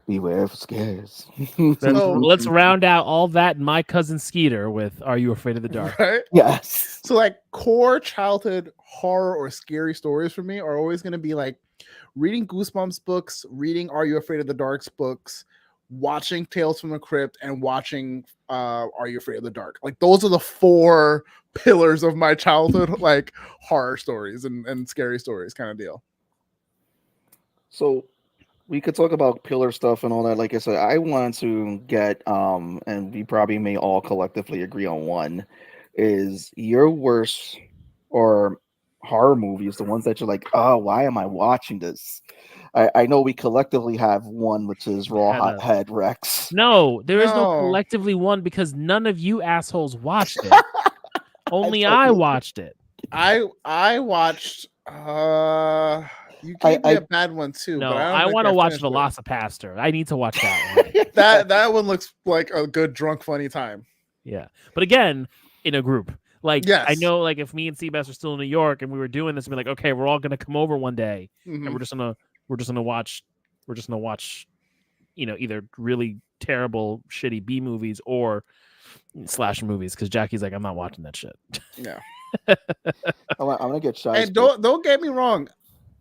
Beware of scares. Let's round out all that and My Cousin Skeeter with Are You Afraid of the Dark? Right? Yes. So like core childhood horror or scary stories for me are always going to be like reading Goosebumps books, reading Are You Afraid of the Dark's books, watching Tales from the Crypt, and watching Are You Afraid of the Dark. Like those are the 4 pillars of my childhood, like horror stories and scary stories kind of deal. So we could talk about pillar stuff and all that. Like I said, I want to get and we probably may all collectively agree on one, is your worst or horror movies, the ones that you're like, oh, why am I watching this? I know we collectively have one, which is Raw Head Rex. No, there is no collectively one because none of you assholes watched it. Only I watched it. I watched you gave me a bad one too. No, but I want to watch Velocipaster. I need to watch that one. that one looks like a good drunk funny time. Yeah, but again, in a group. Like, yes. I know, like, if me and Sebastian are still in New York and we were doing this, we'd be like, okay, we're all gonna come over one day, and we're just gonna watch, you know, either really terrible, shitty B movies or slasher movies. Because Jackie's like, I'm not watching that shit. Yeah, I'm gonna get shy. And don't get me wrong,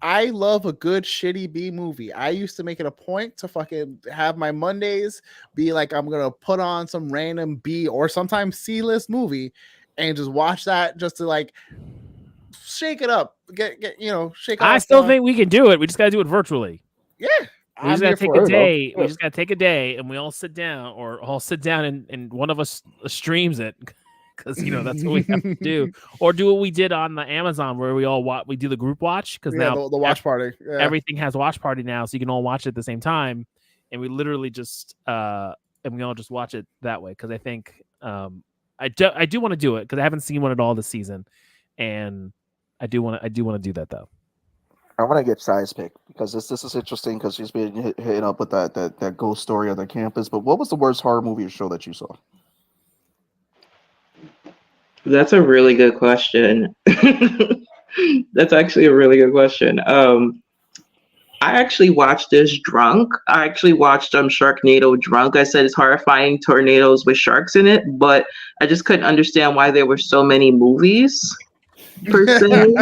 I love a good shitty B movie. I used to make it a point to fucking have my Mondays be like, I'm gonna put on some random B or sometimes C-list movie and just watch that just to like shake it up, get you know, shake. I still think we can do it. We just gotta do it virtually. Yeah, we just gotta take a day. We just gotta take a day, and we all sit down, or all sit down, and one of us streams it, because you know that's what we have to do, or do what we did on the Amazon where we all we do the group watch, because now the watch party, everything has watch party now, so you can all watch it at the same time, and we literally just and we all just watch it that way. Because I think I do want to do it because I haven't seen one at all this season, and I do want to do that though. I want to get Shy's pick because this is interesting because she's been hitting up with that ghost story on the campus. But what was the worst horror movie or show that you saw? That's a really good question. That's actually a really good question. I actually watched this drunk. I actually watched Sharknado drunk. I said it's horrifying tornadoes with sharks in it, but I just couldn't understand why there were so many movies per se.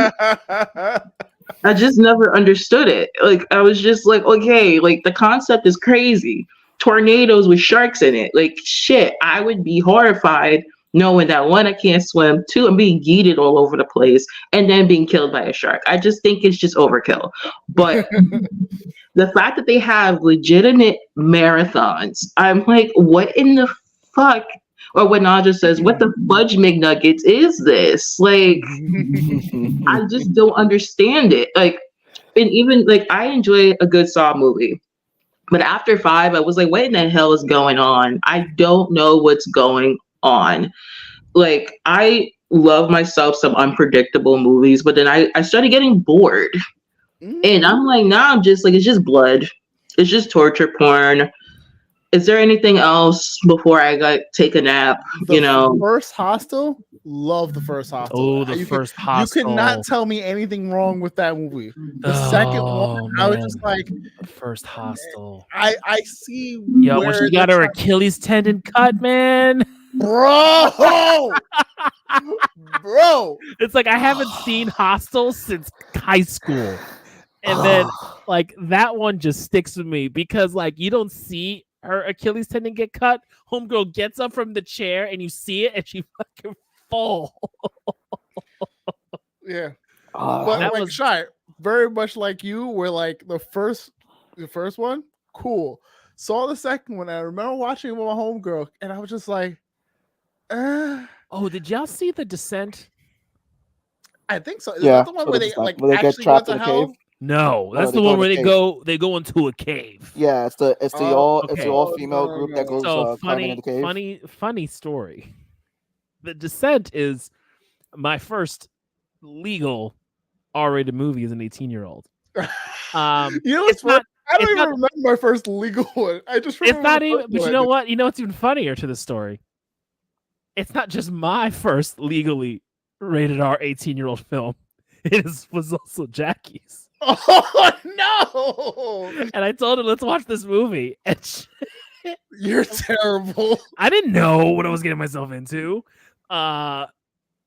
I just never understood it. Like, I was just like, okay, like the concept is crazy. Tornadoes with sharks in it. Like, shit, I would be horrified knowing that 1, I can't swim, 2, I'm being yeeted all over the place, and then being killed by a shark. I just think it's just overkill. But the fact that they have legitimate marathons, I'm like, what in the fuck? Or when Naja says, what the fudge McNuggets is this? Like, I just don't understand it. Like, and even, like, I enjoy a good Saw movie. But after 5, I was like, what in the hell is going on? I don't know what's going on. Like, I love myself some unpredictable movies, but then I started getting bored. And I'm like, nah, I'm just like, it's just blood. It's just torture porn. Is there anything else before I take a nap? First Hostel, love the first Hostel. Oh, the first Hostel. You could not tell me anything wrong with that movie. The second one, man. I was just like, the first Hostel. I see. Yo, when she got her Achilles tendon cut, man. Bro, it's like I haven't seen Hostel since high school, and then like that one just sticks with me because like you don't see her Achilles tendon get cut. Homegirl gets up from the chair and you see it, and she fucking fall. Yeah, but that was Shy. Very much like you, where like the first one, cool. Saw the second one. I remember watching it with my homegirl, and I was just like. Oh, did y'all see The Descent? I think so. Is that the one where they like where they get trapped in a cave? No, that's the one where they go into a cave. Yeah, it's the all female group that goes climbing in the cave. Funny story. The Descent is my first legal R-rated movie as an 18-year-old. It's not. I don't even remember my first legal one. I just remember. It's not even. But you know what? You know what's even funnier to the story? It's not just my first legally rated R 18-year-old film. It was also Jackie's. Oh no! And I told her, let's watch this movie. And You're terrible. I didn't know what I was getting myself into.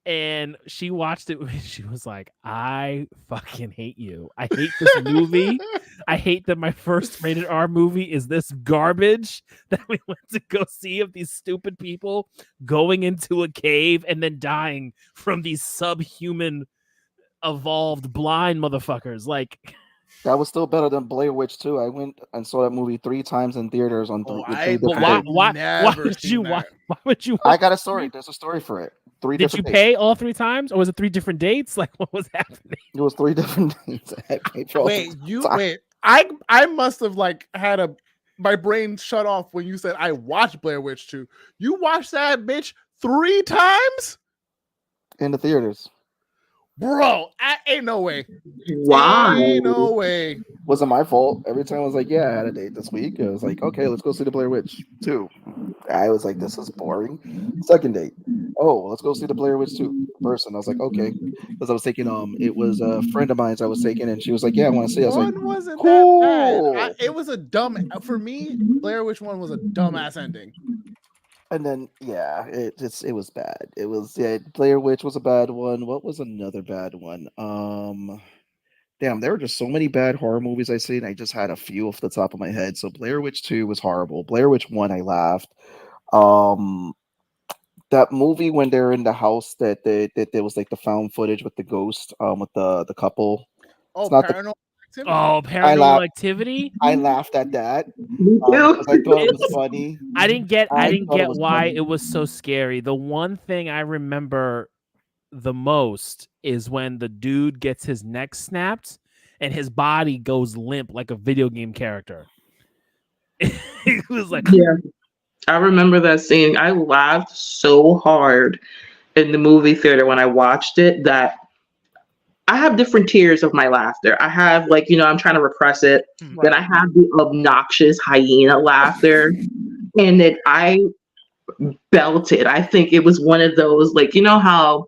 And she watched it. She was like, I fucking hate you. I hate this movie. I hate that my first rated R movie is this garbage that we went to go see of these stupid people going into a cave and then dying from these subhuman evolved blind motherfuckers. Like, That was still better than Blair Witch 2. I went and saw that movie 3 times in theaters on three. Why would you? Why would you? I got a story. There's a story for it. Did you pay all 3 times, or was it 3 different dates? Like, what was happening? It was 3 different dates. I paid for all Wait. I must have like had my brain shut off when you said I watched Blair Witch 2. You watched that bitch 3 times in the theaters. Bro, ain't no way. Wow. Ain't no way. Wasn't my fault. Every time I was like, yeah, I had a date this week. I was like, okay, let's go see the Blair Witch 2. I was like, this is boring. Second date. Oh, let's go see the Blair Witch 2. Person. I was like, okay. Because I was taking, it was a friend of mine I was taking, and she was like, yeah, I want to see it. I was like, wasn't cool. that bad. It was a dumb, for me, Blair Witch 1 was a dumbass ending. And then it was bad. It was Blair Witch was a bad one. What was another bad one? Damn, there were just so many bad horror movies I seen. I just had a few off the top of my head. So Blair Witch 2 was horrible. Blair Witch 1, I laughed. That movie when they're in the house that there was like the found footage with the ghost, with the couple. Oh, Paranormal Activity. Oh, Paranormal Activity. I laughed at that. I thought it was funny. I didn't get why it was so scary. The one thing I remember the most is when the dude gets his neck snapped and his body goes limp like a video game character. It was like, yeah, I remember that scene. I laughed so hard in the movie theater when I watched it that I have different tiers of my laughter. I have I'm trying to repress it. Right. Then I have the obnoxious hyena laughter, and then I belted. I think it was one of those how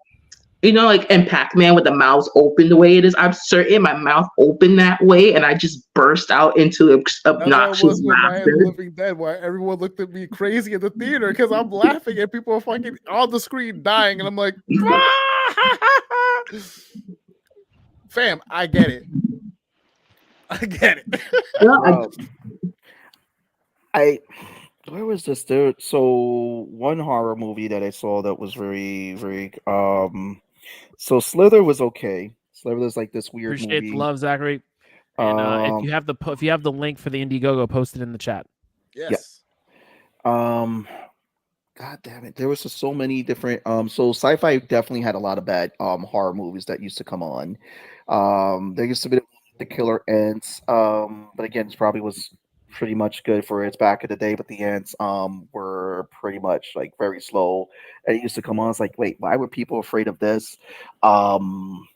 in Pac-Man with the mouth open the way it is. I'm certain my mouth opened that way, and I just burst out into obnoxious laughter. Living Dead, why everyone looked at me crazy in the theater because I'm laughing and people are fucking on the screen dying, and I'm like, fam, I get it. Where was this? So one horror movie that I saw that was very, very so Slither was okay. Slither was like this weird appreciate movie. The love, Zachary. And if you have the link for the Indiegogo, post it in the chat. Yes. Yeah. God damn it. There was just so many different so sci-fi definitely had a lot of bad horror movies that used to come on. There used to be the Killer Ants, but again, it probably was pretty much good for its back in the day, but the ants were pretty much like very slow, and it used to come on. It's like, wait, why were people afraid of this? And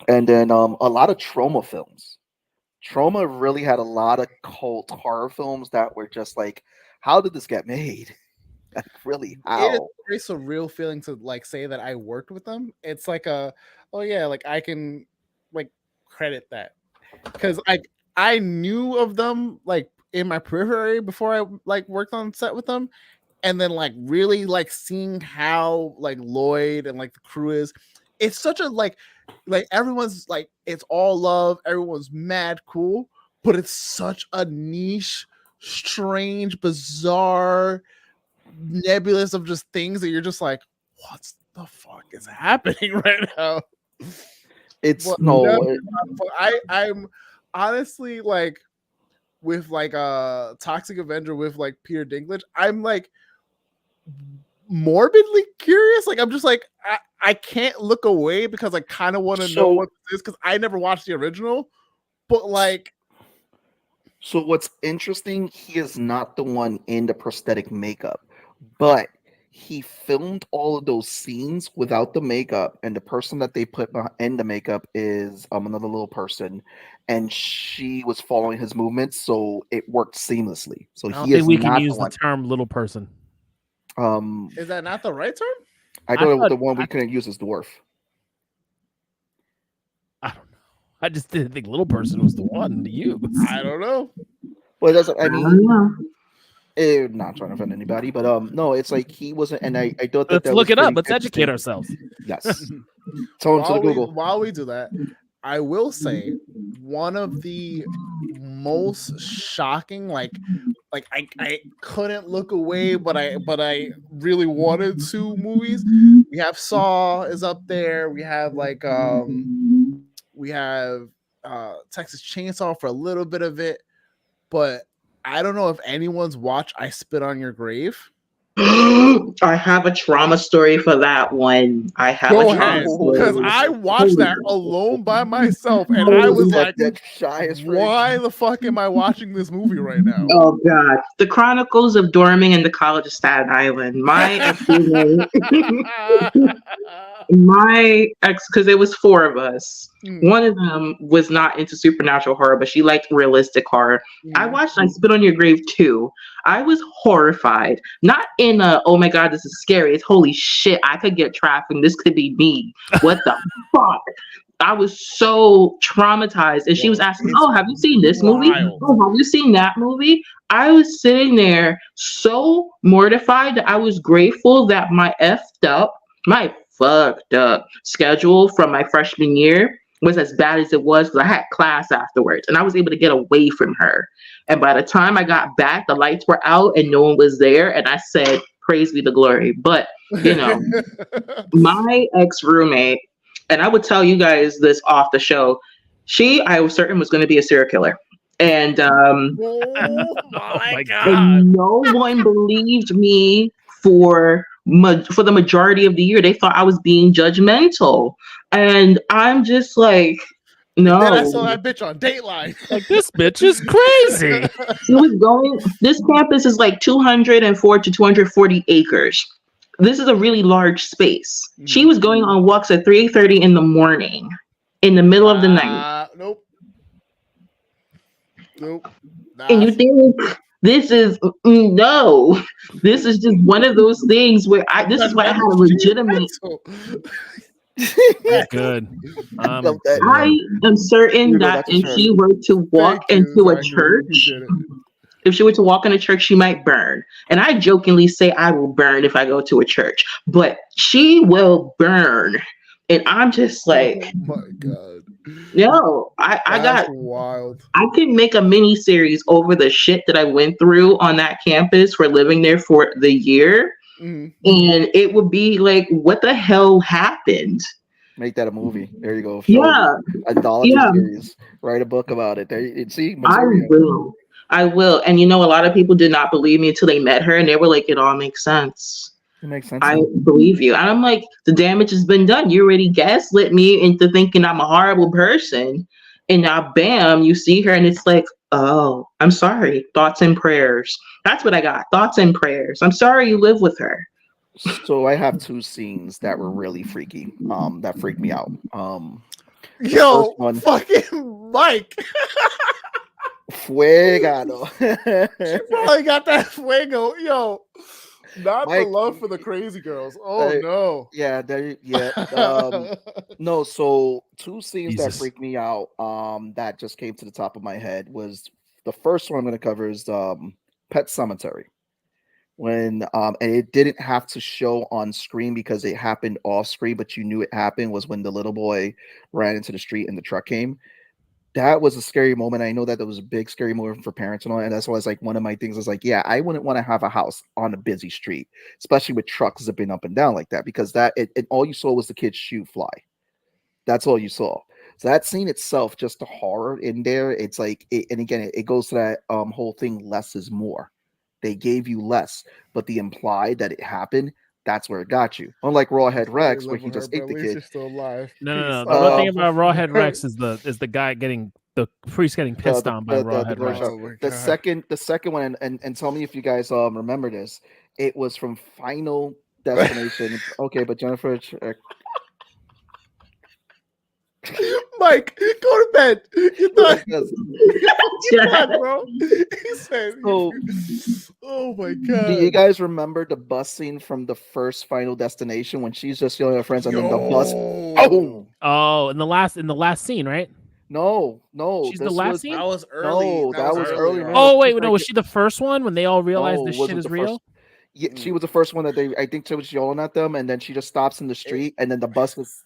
then a lot of trauma films. Trauma really had a lot of cult horror films that were just like, how did this get made? Like, really, how? It is a surreal feeling to say that I worked with them. It's like I can credit that because I knew of them in my periphery before I worked on set with them, and then really seeing how Lloyd and the crew is. It's such a everyone's it's all love, everyone's mad cool, but it's such a niche, strange, bizarre, nebulous of just things that you're just like, what the fuck is happening right now? It's I'm honestly with Toxic Avenger with Peter Dinklage, I'm morbidly curious. I'm just I can't look away because I kind of want to know what this is because I never watched the original. But so what's interesting, he is not the one in the prosthetic makeup, but he filmed all of those scenes without the makeup, and the person that they put in the makeup is another little person, and she was following his movements, so it worked seamlessly. So I don't think we can use the term "little person." Is that not the right term? I thought the one we couldn't use is dwarf. I don't know. I just didn't think little person was the one to use. I don't know. Well, it doesn't. I I mean, don't know. not trying to offend anybody, but no, it's like he wasn't, and I thought that Let's that look was it up. pretty Let's educate interesting. ourselves. Yes. Tell him to the Google. While we do that, I will say one of the most shocking, like I couldn't look away, but I really wanted to movies. We have Saw is up there. We have Texas Chainsaw for a little bit of it, but I don't know if anyone's watched I Spit on Your Grave. I have a trauma story for that one. I have Go a trauma ahead, story. because I watched that alone by myself, and I was like, "Why the fuck am I watching this movie right now?" Oh God, The Chronicles of Dorming in the College of Staten Island. My ex, because there was 4 of us. One of them was not into supernatural horror, but she liked realistic horror. I watched I Spit on Your Grave too. I was horrified. Not in a, oh my God, this is scary. It's holy shit, I could get trapped and this could be me. What the fuck? I was so traumatized. And she was asking, oh, have you seen this movie? Oh, have you seen that movie? I was sitting there so mortified that I was grateful that my fucked up schedule from my freshman year was as bad as it was because I had class afterwards and I was able to get away from her. And by the time I got back, the lights were out and no one was there. And I said, praise be the glory. But, my ex-roommate, and I would tell you guys this off the show, I was certain was going to be a serial killer. And oh my God. And no one believed me for the majority of the year. They thought I was being judgmental. And I'm just like, no. Then I saw that bitch on Dateline. Like, this bitch is crazy. This campus is like 204 to 240 acres. This is a really large space. She was going on walks at 3:30 in the morning, in the middle of the night. Nope. And you think this is this is just one of those things where this is why I had a legitimate. That's good. I am certain that if she were to walk into a church, she might burn. And I jokingly say I will burn if I go to a church, but she will burn. And I'm just like, oh my God. No, I got wild. I can make a mini series over the shit that I went through on that campus for living there for the year. And it would be like, what the hell happened? Make that a movie. There you go. Yeah. Anthology series. Write a book about it. There. See, I will. And a lot of people did not believe me until they met her, and they were like, it all makes sense. It makes sense. I believe you. And I'm like, the damage has been done. You already gaslit me into thinking I'm a horrible person. And now, bam, you see her and it's like, oh, I'm sorry. Thoughts and prayers. That's what I got. Thoughts and prayers. I'm sorry you live with her. So I have 2 scenes that were really freaky. That freaked me out. Yo, fucking Mike. Fuegado. She probably got that fuego. Yo. Not Mike, the love for the crazy girls. Oh no. Yeah, no, so 2 scenes that freaked me out that just came to the top of my head was the first one I'm going to cover is Pet Cemetery. When and it didn't have to show on screen because it happened off screen, but you knew it happened, was when the little boy ran into the street and the truck came. That was a scary moment. I know that was a big scary moment for parents and all, and that's why it's like one of my things is like, yeah, I wouldn't want to have a house on a busy street, especially with trucks zipping up and down like that, because all you saw was the kid's shoe fly. That's all you saw. So that scene itself, just the horror in there, it's like, and again, it goes to that whole thing, less is more. They gave you less, but the implied that it happened, that's where it got you. Unlike Rawhead Rex, where he just ate the kid. Still alive. No. The one thing about Rawhead Rex is the guy the priest getting pissed on by Rawhead Rex. The second one, and tell me if you guys remember this. It was from Final Destination. Okay, but Jennifer. Mike, go to bed. You're done. You're done, bro. He said, oh my God. Do you guys remember the bus scene from the first Final Destination when she's just yelling at her friends and then the bus? Oh, in the last scene, right? No, She's the last scene? That was early. No, that was early, man. Oh wait, She's no, like- was she the first one when they all realized No, this wasn't shit is the real? first- Yeah, she was the first one that I think she was yelling at them, and then she just stops in the street, and then the bus was.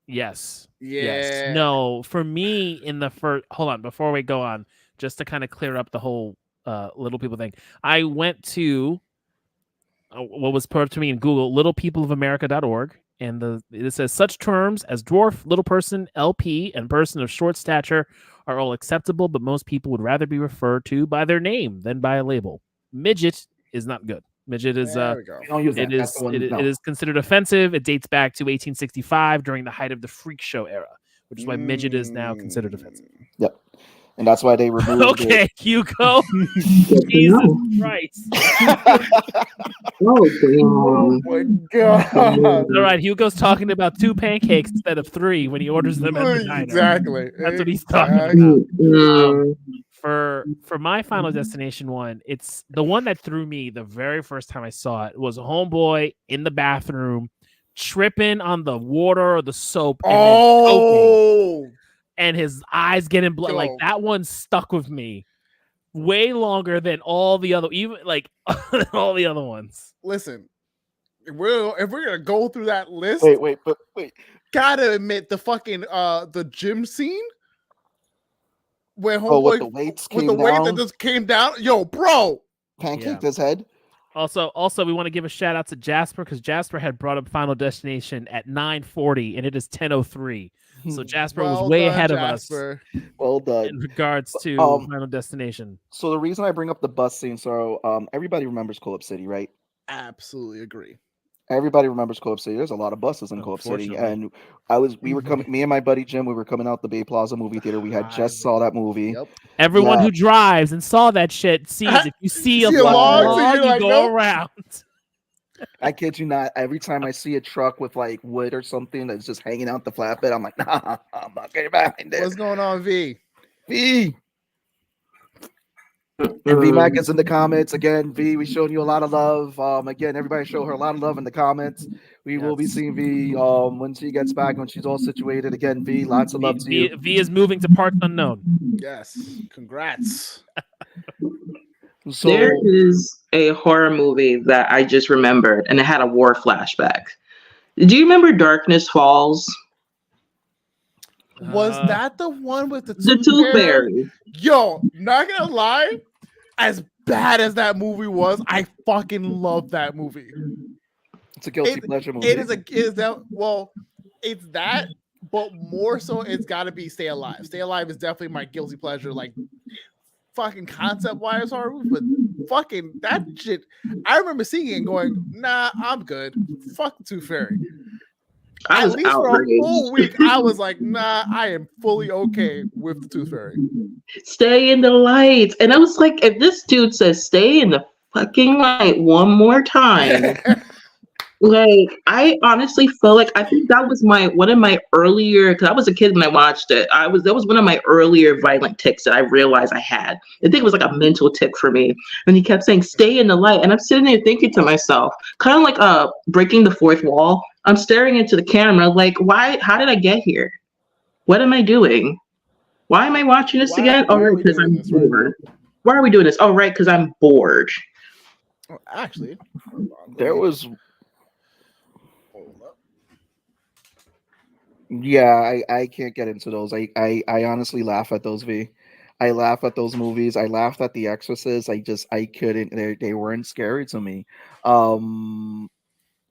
Yes. Yeah. Yes. No, for me in the first. Hold on, before we go on, just to kind of clear up the whole little people thing. I went to what was put up to me in Google, littlepeopleofamerica.org, and it says such terms as dwarf, little person, LP, and person of short stature are all acceptable, but most people would rather be referred to by their name than by a label. Midget is not good. Midget is There we go. We don't use that. it That's is the one- it no. is considered offensive. It dates back to 1865 during the height of the freak show era, which is why midget is now considered offensive. Yep, and that's why they removed Okay, Hugo. Good to Jesus know. Christ. it. Oh, Oh damn. my god. All right, Hugo's talking about 2 pancakes instead of 3 when he orders them at the diner. Exactly. That's what he's talking Exactly. about. Mm, For my Final Destination one, it's the one that threw me the very first time I saw it was a homeboy in the bathroom tripping on the water or the soap and then choking, and his eyes getting blood. Like Yo. that one stuck with me way longer than all the other, even like all the other ones. Listen, if we're gonna go through that list, wait. gotta admit the fucking the gym scene where Oh, with homeboy the weights with came the weight that down, just came down. Yo, bro. pancaked his head. Also, we want to give a shout out to Jasper because Jasper had brought up Final Destination at 9:40 and it is 10:03. So Jasper was Well way done, ahead Jasper. Well done. of us in regards to Final Destination. So the reason I bring up the bus scene, so everybody remembers Co-op City, right? Absolutely agree. Everybody remembers Co-op City. There's a lot of buses in Co-op City, Unfortunately. and we were coming. Me and my buddy Jim, we were coming out the Bay Plaza movie theater. We had just saw that movie. Yep. Everyone Yeah. who drives and saw that shit sees if you see a See a fucking log, log, so you're you like, go nope. around. I kid you not. Every time I see a truck with like wood or something that's just hanging out the flatbed, I'm like, nah, I'm not getting behind it. What's going on, V? V. And Vmac is in the comments again. V, we showed you a lot of love. Again, everybody show her a lot of love in the comments. We will be Yes. seeing V when she gets back, when she's all situated. Again, V, lots of love to you. V is moving to parts unknown. Yes. Congrats. So There is a horror movie that I just remembered, and it had a war flashback. Do you remember Darkness Falls? Was that the one with the The Tooth Fairy. Yo, not gonna lie, as bad as that movie was, I fucking love that movie. it's a guilty pleasure movie. It's that, but more so, it's got to be Stay Alive. Stay Alive is definitely my guilty pleasure. Like, fucking concept wise horror movie, but fucking that shit. I remember seeing it and going, "Nah, I'm good. Fuck the Tooth Fairy." I was At least for a outraged. whole week, I was like, "Nah, I am fully okay with the Tooth Fairy." Stay in the light. And I was like, if this dude says stay in the fucking light one more time, like I honestly felt like I think that was one of my earlier, because I was a kid when I watched it. That was one of my earlier violent tics that I realized I had. I think it was like a mental tic for me. And he kept saying stay in the light. And I'm sitting there thinking to myself, kind of like breaking the fourth wall. I'm staring into the camera like, why, how did I get here? What am I doing? Why am I watching this Why again? Oh, are we because doing I'm this right bored. Why are we doing this? Oh, right, because I'm bored. Oh, actually, There was, hold up. yeah, I can't get into those. I honestly laugh at those, V. I laugh at those movies. I laughed at The Exorcist. I couldn't. They weren't scary to me.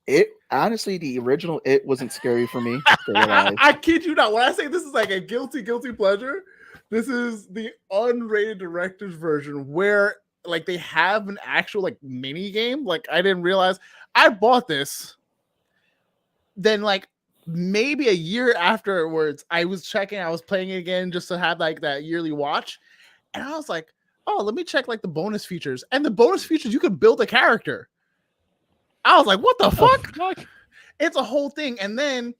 It honestly, the original It wasn't scary for me. Stay Alive. I kid you not. When I say this is like a guilty pleasure, this is the unrated director's version where like they have an actual like mini game. Like I didn't realize I bought this. Then like maybe a year afterwards, I was playing it again just to have like that yearly watch. And I was like, oh, let me check like the bonus features. And the bonus features, you could build a character. I was like, what the fuck? It's a whole thing. And then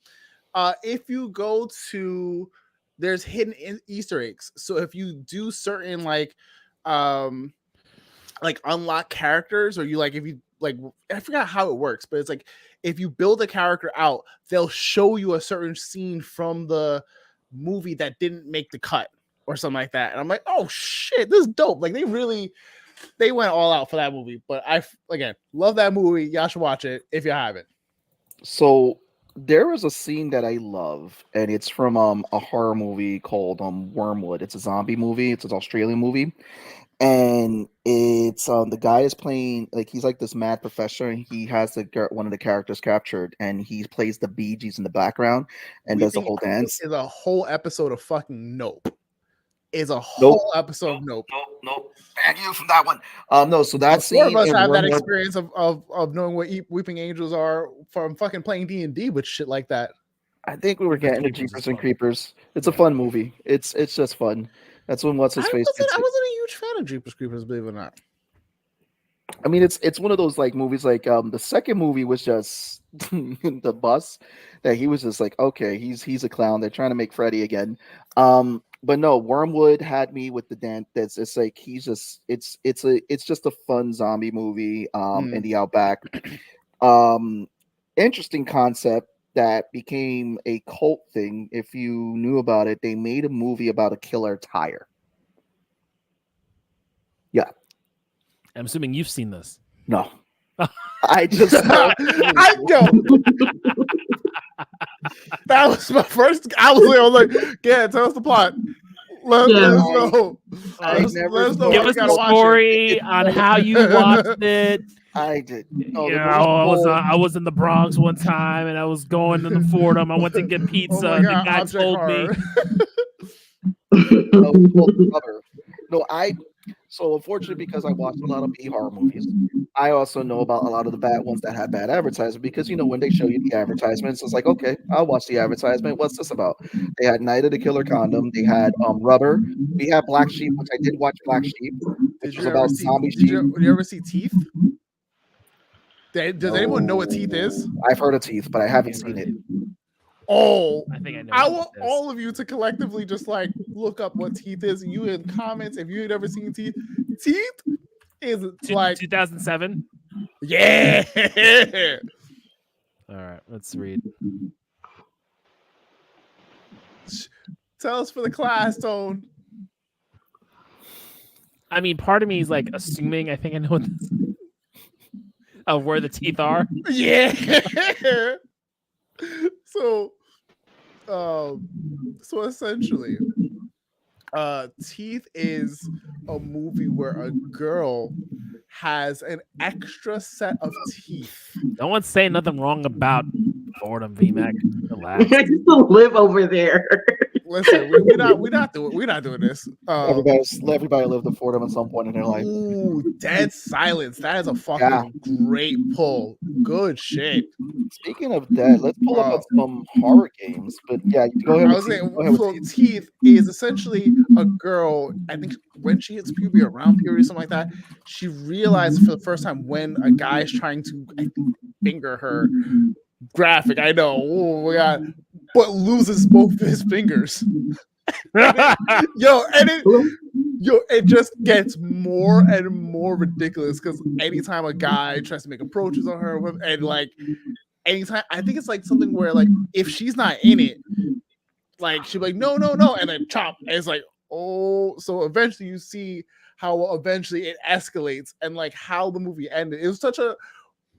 if you go to, there's hidden Easter eggs. So if you do certain like unlock characters, or you like, if you like, I forgot how it works, but it's like if you build a character out, they'll show you a certain scene from the movie that didn't make the cut or something like that. And I'm like, oh shit, this is dope. Like they went all out for that movie. But again, love that movie. Y'all should watch it if you haven't. So there is a scene that I love, and it's from a horror movie called Wormwood. It's a zombie movie. It's an Australian movie. And it's the guy is playing, like, he's like this mad professor, and he has one of the characters captured, and he plays the Bee Gees in the background and does the whole dance. Is a whole episode of fucking Nope. Is a whole episode of Nope. Nope. Thank you from that one. No, so that scene. Four of us have that experience of knowing what Weeping Angels are from fucking playing D&D with shit like that. I think we were getting the Jeepers and Creepers. It's a fun movie. It's just fun. That's when what's his face. I wasn't a huge fan of Jeepers Creepers, believe it or not. I mean, it's one of those like movies. Like the second movie was just the bus that he was just like, okay, he's a clown. They're trying to make Freddy again. But no, Wormwood had me with the dance. It's like it's just a fun zombie movie in the outback. Interesting concept that became a cult thing. If you knew about it, they made a movie about a killer tire. Yeah. I'm assuming you've seen this. No. I just I don't. That was my first. I was like, yeah, tell us the plot. Let us know. Give us the story on how you watched it. I did. No, I was in the Bronx one time, and I was going to the Fordham. I went to get pizza. And the guy told me. So unfortunately, because I watched a lot of B-horror movies, I also know about a lot of the bad ones that had bad advertising. Because when they show you the advertisements, it's like, okay, I'll watch the advertisement. What's this about? They had Night of the Killer Condom. They had Rubber. We had Black Sheep, which I did watch Black Sheep. Which was about zombie sheep. Did you ever see Teeth? Does anyone know what Teeth is? I've heard of Teeth, but I haven't seen it. Oh, I think I know. I want all of you to collectively just like look up what Teeth is. You in comments if you had ever seen Teeth. Teeth is like 2007. Yeah. All right, let's read. Tell us for the class, Tone. I mean, part of me is like assuming I think I know what this of where the teeth are. Yeah. So essentially, Teeth is a movie where a girl has an extra set of teeth. No one's saying nothing wrong about Fordham Vmac. Relax. I used to live over there. Listen, we're not doing this. Everybody lived in Fordham at some point in their life. Ooh, Dead Silence. That is a fucking great pull. Good shit. Speaking of that, let's pull up some horror games. But yeah, go ahead. I was saying, so Teeth is essentially a girl. I think when she hits puberty, around puberty, something like that, she realizes for the first time when a guy is trying to, I think, finger her. Graphic, I know. Oh my god, but loses both of his fingers. It just gets more and more ridiculous because anytime a guy tries to make approaches on her, and like anytime, I think it's like something where like if she's not in it, like she'll be like no, and then chop. And it's like so eventually you see how eventually it escalates and like how the movie ended. It was such a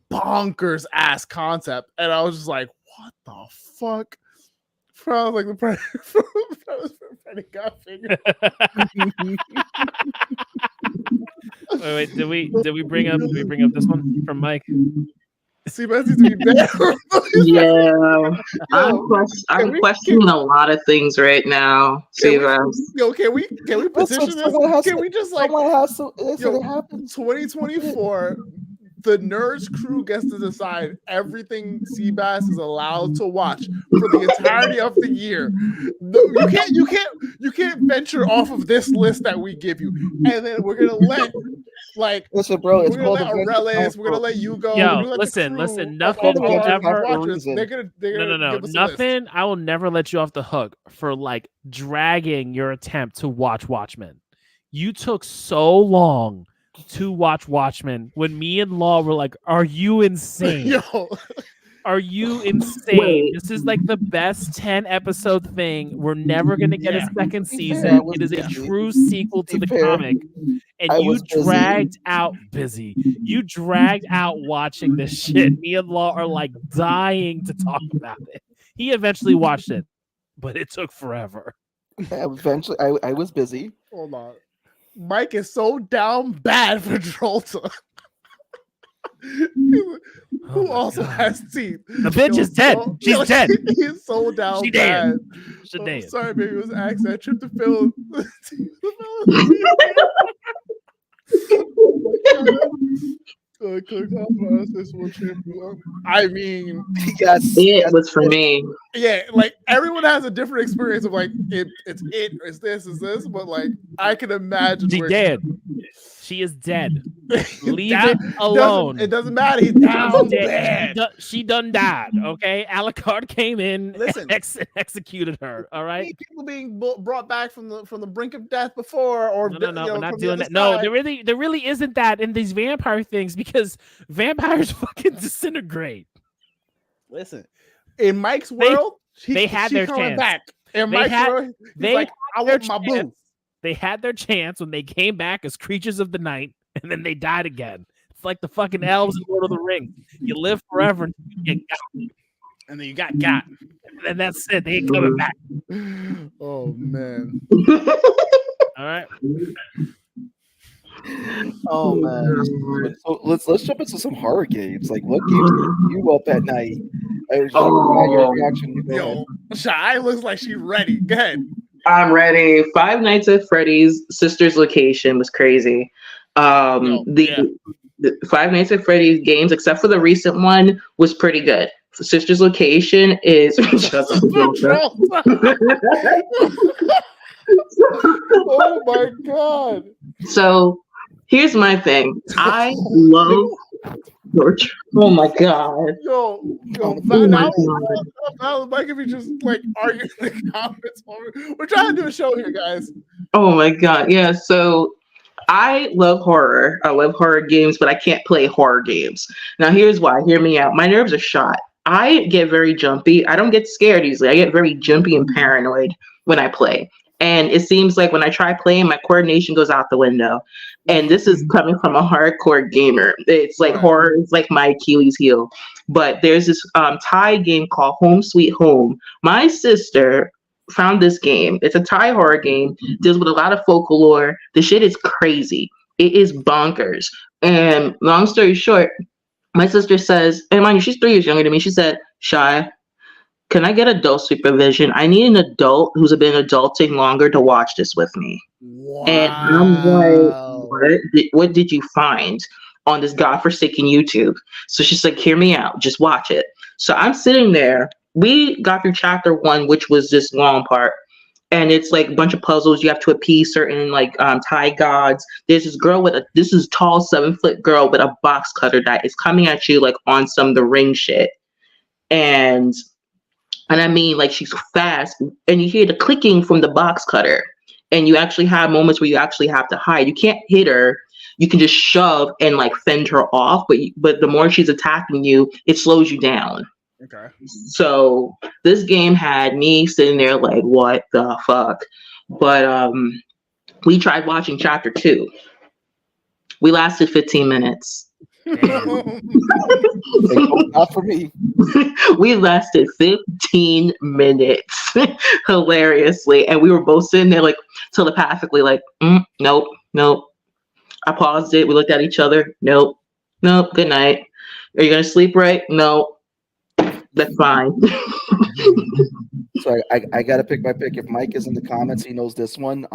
bonkers ass concept, and I was just like, what the fuck? From like the Freddy got finger. Wait, did we bring up this one from Mike? Sebastian to be there. Yeah, I'm questioning a lot of things right now. Can we position this? Can we just like it happens? 2024. The Nerds crew gets to decide everything Seabass is allowed to watch for the entirety of the year. You can't venture off of this list that we give you, and then we're gonna let listen, bro. It's we're gonna let Aurelis, we're gonna let you go. Yo, listen. Nothing will ever. No. Nothing. I will never let you off the hook for like dragging your attempt to watch Watchmen. You took so long to watch Watchmen when me and Law were like, are you insane? Yo. Are you insane? Wait. This is like the best 10 episode thing. We're never gonna get a second season. fair, I was It is a busy. true sequel to To be the fair, comic. And I you was busy. dragged out You dragged out watching this shit. Me and Law are like dying to talk about it. He eventually watched it, but it took forever. Eventually, I was busy. Hold on. Mike is so down bad for Drolta. Who also has teeth. The bitch is dead. She's dead. He's so down She bad. dead. She dead. Sorry, baby. It was an accident. I tripped the film. I mean, Yes, It was for me. yeah, like everyone has a different experience of like it's this, but like I can imagine She where dead. She is dead. Leave Down- it alone. It doesn't matter. He's down Dead. bad. She done died. Okay, Alucard came in, Listen. executed her. All right. People being brought back from the brink of death before, or No, you know, we're not from the doing other that. No, side. there really isn't that in these vampire things because vampires fucking disintegrate. Listen, in Mike's world, they had she their coming chance. back. In They Mike's had- world, he's they like, I their want my boo. chance. They had their chance when they came back as creatures of the night, and then they died again. It's like the fucking elves in Lord of the Rings. You live forever until you get got, And then you got. and that's it. They ain't coming back. Oh man. All right. Oh man. So let's jump into some horror games. Like, what games keep you up at night? Your reaction. You go ahead. Yo, Shy looks like she's ready. Go ahead. I'm ready. Five Nights at Freddy's Sister's Location was crazy. The Five Nights at Freddy's games, except for the recent one, was pretty good. Sister's Location is Oh my god. So here's my thing. I love George. Oh my god. Yo, Oh now Mike, if you just like argue in the comments over. We're trying to do a show here, guys. Oh my god. Yeah, so I love horror. I love horror games, but I can't play horror games. Now here's why. Hear me out. My nerves are shot. I get very jumpy. I don't get scared easily. I get very jumpy and paranoid when I play. And it seems like when I try playing, my coordination goes out the window. And this is coming from a hardcore gamer. It's like horror is like my Achilles heel. But there's this Thai game called Home Sweet Home. My sister found this game. It's a Thai horror game. Deals with a lot of folklore. The shit is crazy. It is bonkers. And long story short, my sister says, and mind you, she's 3 years younger than me. She said, Shy, can I get adult supervision? I need an adult who's been adulting longer to watch this with me. Wow. And I'm like, what did you find on this godforsaken YouTube? So she's like, hear me out. Just watch it. So I'm sitting there. We got through chapter 1, which was this long part. And it's like a bunch of puzzles. You have to appease certain like Thai gods. There's this girl this is tall 7-foot girl with a box cutter that is coming at you like on some of the ring shit. And I mean, like, she's fast, and you hear the clicking from the box cutter, and you actually have moments where you actually have to hide. You can't hit her. You can just shove and like fend her off, but the more she's attacking you, it slows you down. Okay. So this game had me sitting there like, what the fuck? But we tried watching chapter 2. We lasted 15 minutes. Not for me. We lasted 15 minutes hilariously, and we were both sitting there like telepathically like nope. I paused it. We looked at each other. Nope. Good night. Are you gonna sleep right? No. That's fine. So I gotta pick my pick. If Mike is in the comments, he knows this one.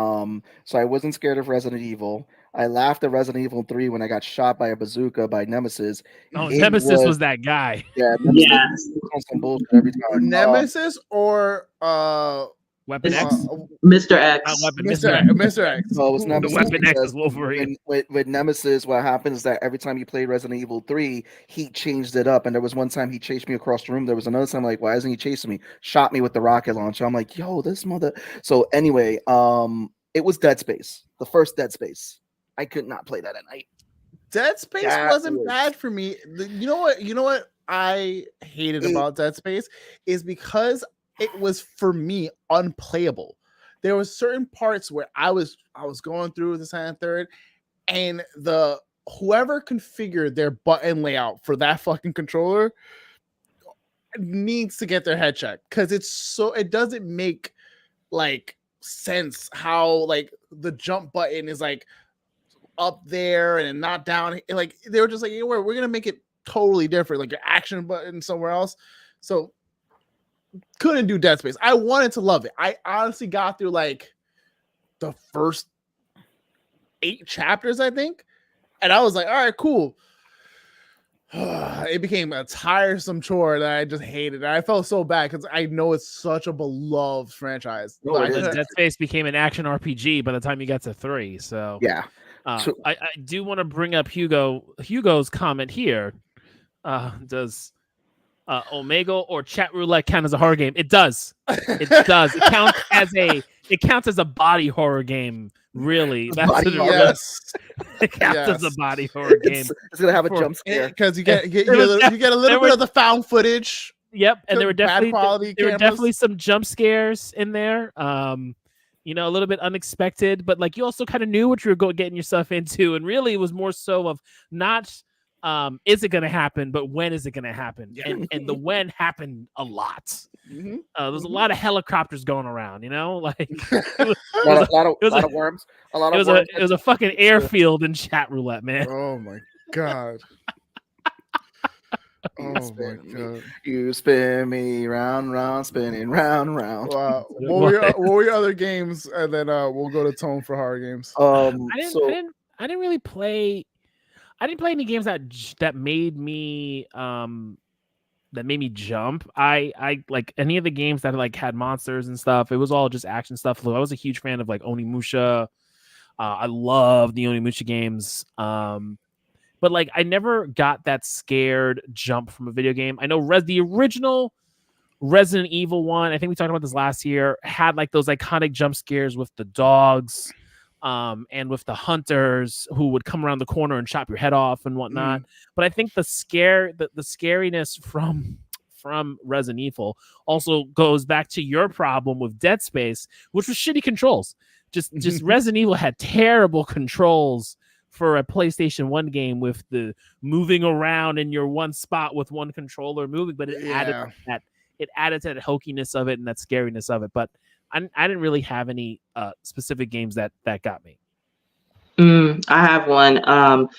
So I wasn't scared of Resident Evil. I laughed at Resident Evil 3 when I got shot by a bazooka by Nemesis. Oh, Nemesis was that guy. Yeah, Nemesis was some bullshit every time. Nemesis or Weapon X? Mr. X. Mr. X. No, it was The Nemesis. Weapon X because is Wolverine. with Nemesis, what happens is that every time you played Resident Evil 3, he changed it up. And there was one time he chased me across the room. There was another time, like, why isn't he chasing me? Shot me with the rocket launcher. I'm like, yo, this mother. So anyway, it was Dead Space, the first Dead Space. I could not play that at night. Dead Space wasn't bad for me. You know what? I hated about Dead Space is because it was for me unplayable. There were certain parts where I was going through the second and third, and whoever configured their button layout for that fucking controller needs to get their head checked, because it doesn't make like sense how like the jump button is like up there and not down. Like they were just like, we're gonna make it totally different, like your action button somewhere else. So couldn't do Dead Space. I wanted to love it. I honestly got through like the first 8 chapters, I think, and I was like, all right, cool. It became a tiresome chore that I just hated. I felt so bad because I know it's such a beloved franchise. Dead Space became an action RPG by the time you got to 3. So yeah. I do want to bring up Hugo's comment here. Does Omega or Chat Roulette count as a horror game? It does. It does. It counts as a body horror game. Really, that's what it counts as a body horror game. It's gonna have a jump scare because you get a little bit of the found footage. Yep, and there were definitely some jump scares in there. You know, a little bit unexpected, but like you also kind of knew what you were getting yourself into, and really it was more so of not is it going to happen, but when is it going to happen? Yeah. And the when happened a lot. Mm-hmm. There's a lot of helicopters going around, you know, like a lot of worms. It was a fucking airfield in Chat Roulette, man. Oh my god. Oh my god! You spin me round, spinning round. Wow. What were your other games? And then we'll go to Tone for horror games. I didn't really play. I didn't play any games that made me jump. I like any of the games that like had monsters and stuff. It was all just action stuff. I was a huge fan of like Onimusha. I love the Onimusha games. But like I never got that scared jump from a video game. I know the original Resident Evil 1, I think we talked about this last year, had like those iconic jump scares with the dogs and with the hunters who would come around the corner and chop your head off and whatnot. But I think the scariness from Resident Evil also goes back to your problem with Dead Space, which was shitty controls. Just Resident Evil had terrible controls for a PlayStation 1 game with the moving around in your one spot with one controller moving, but it added to that hokiness of it and that scariness of it. But I didn't really have any specific games that got me. I have one.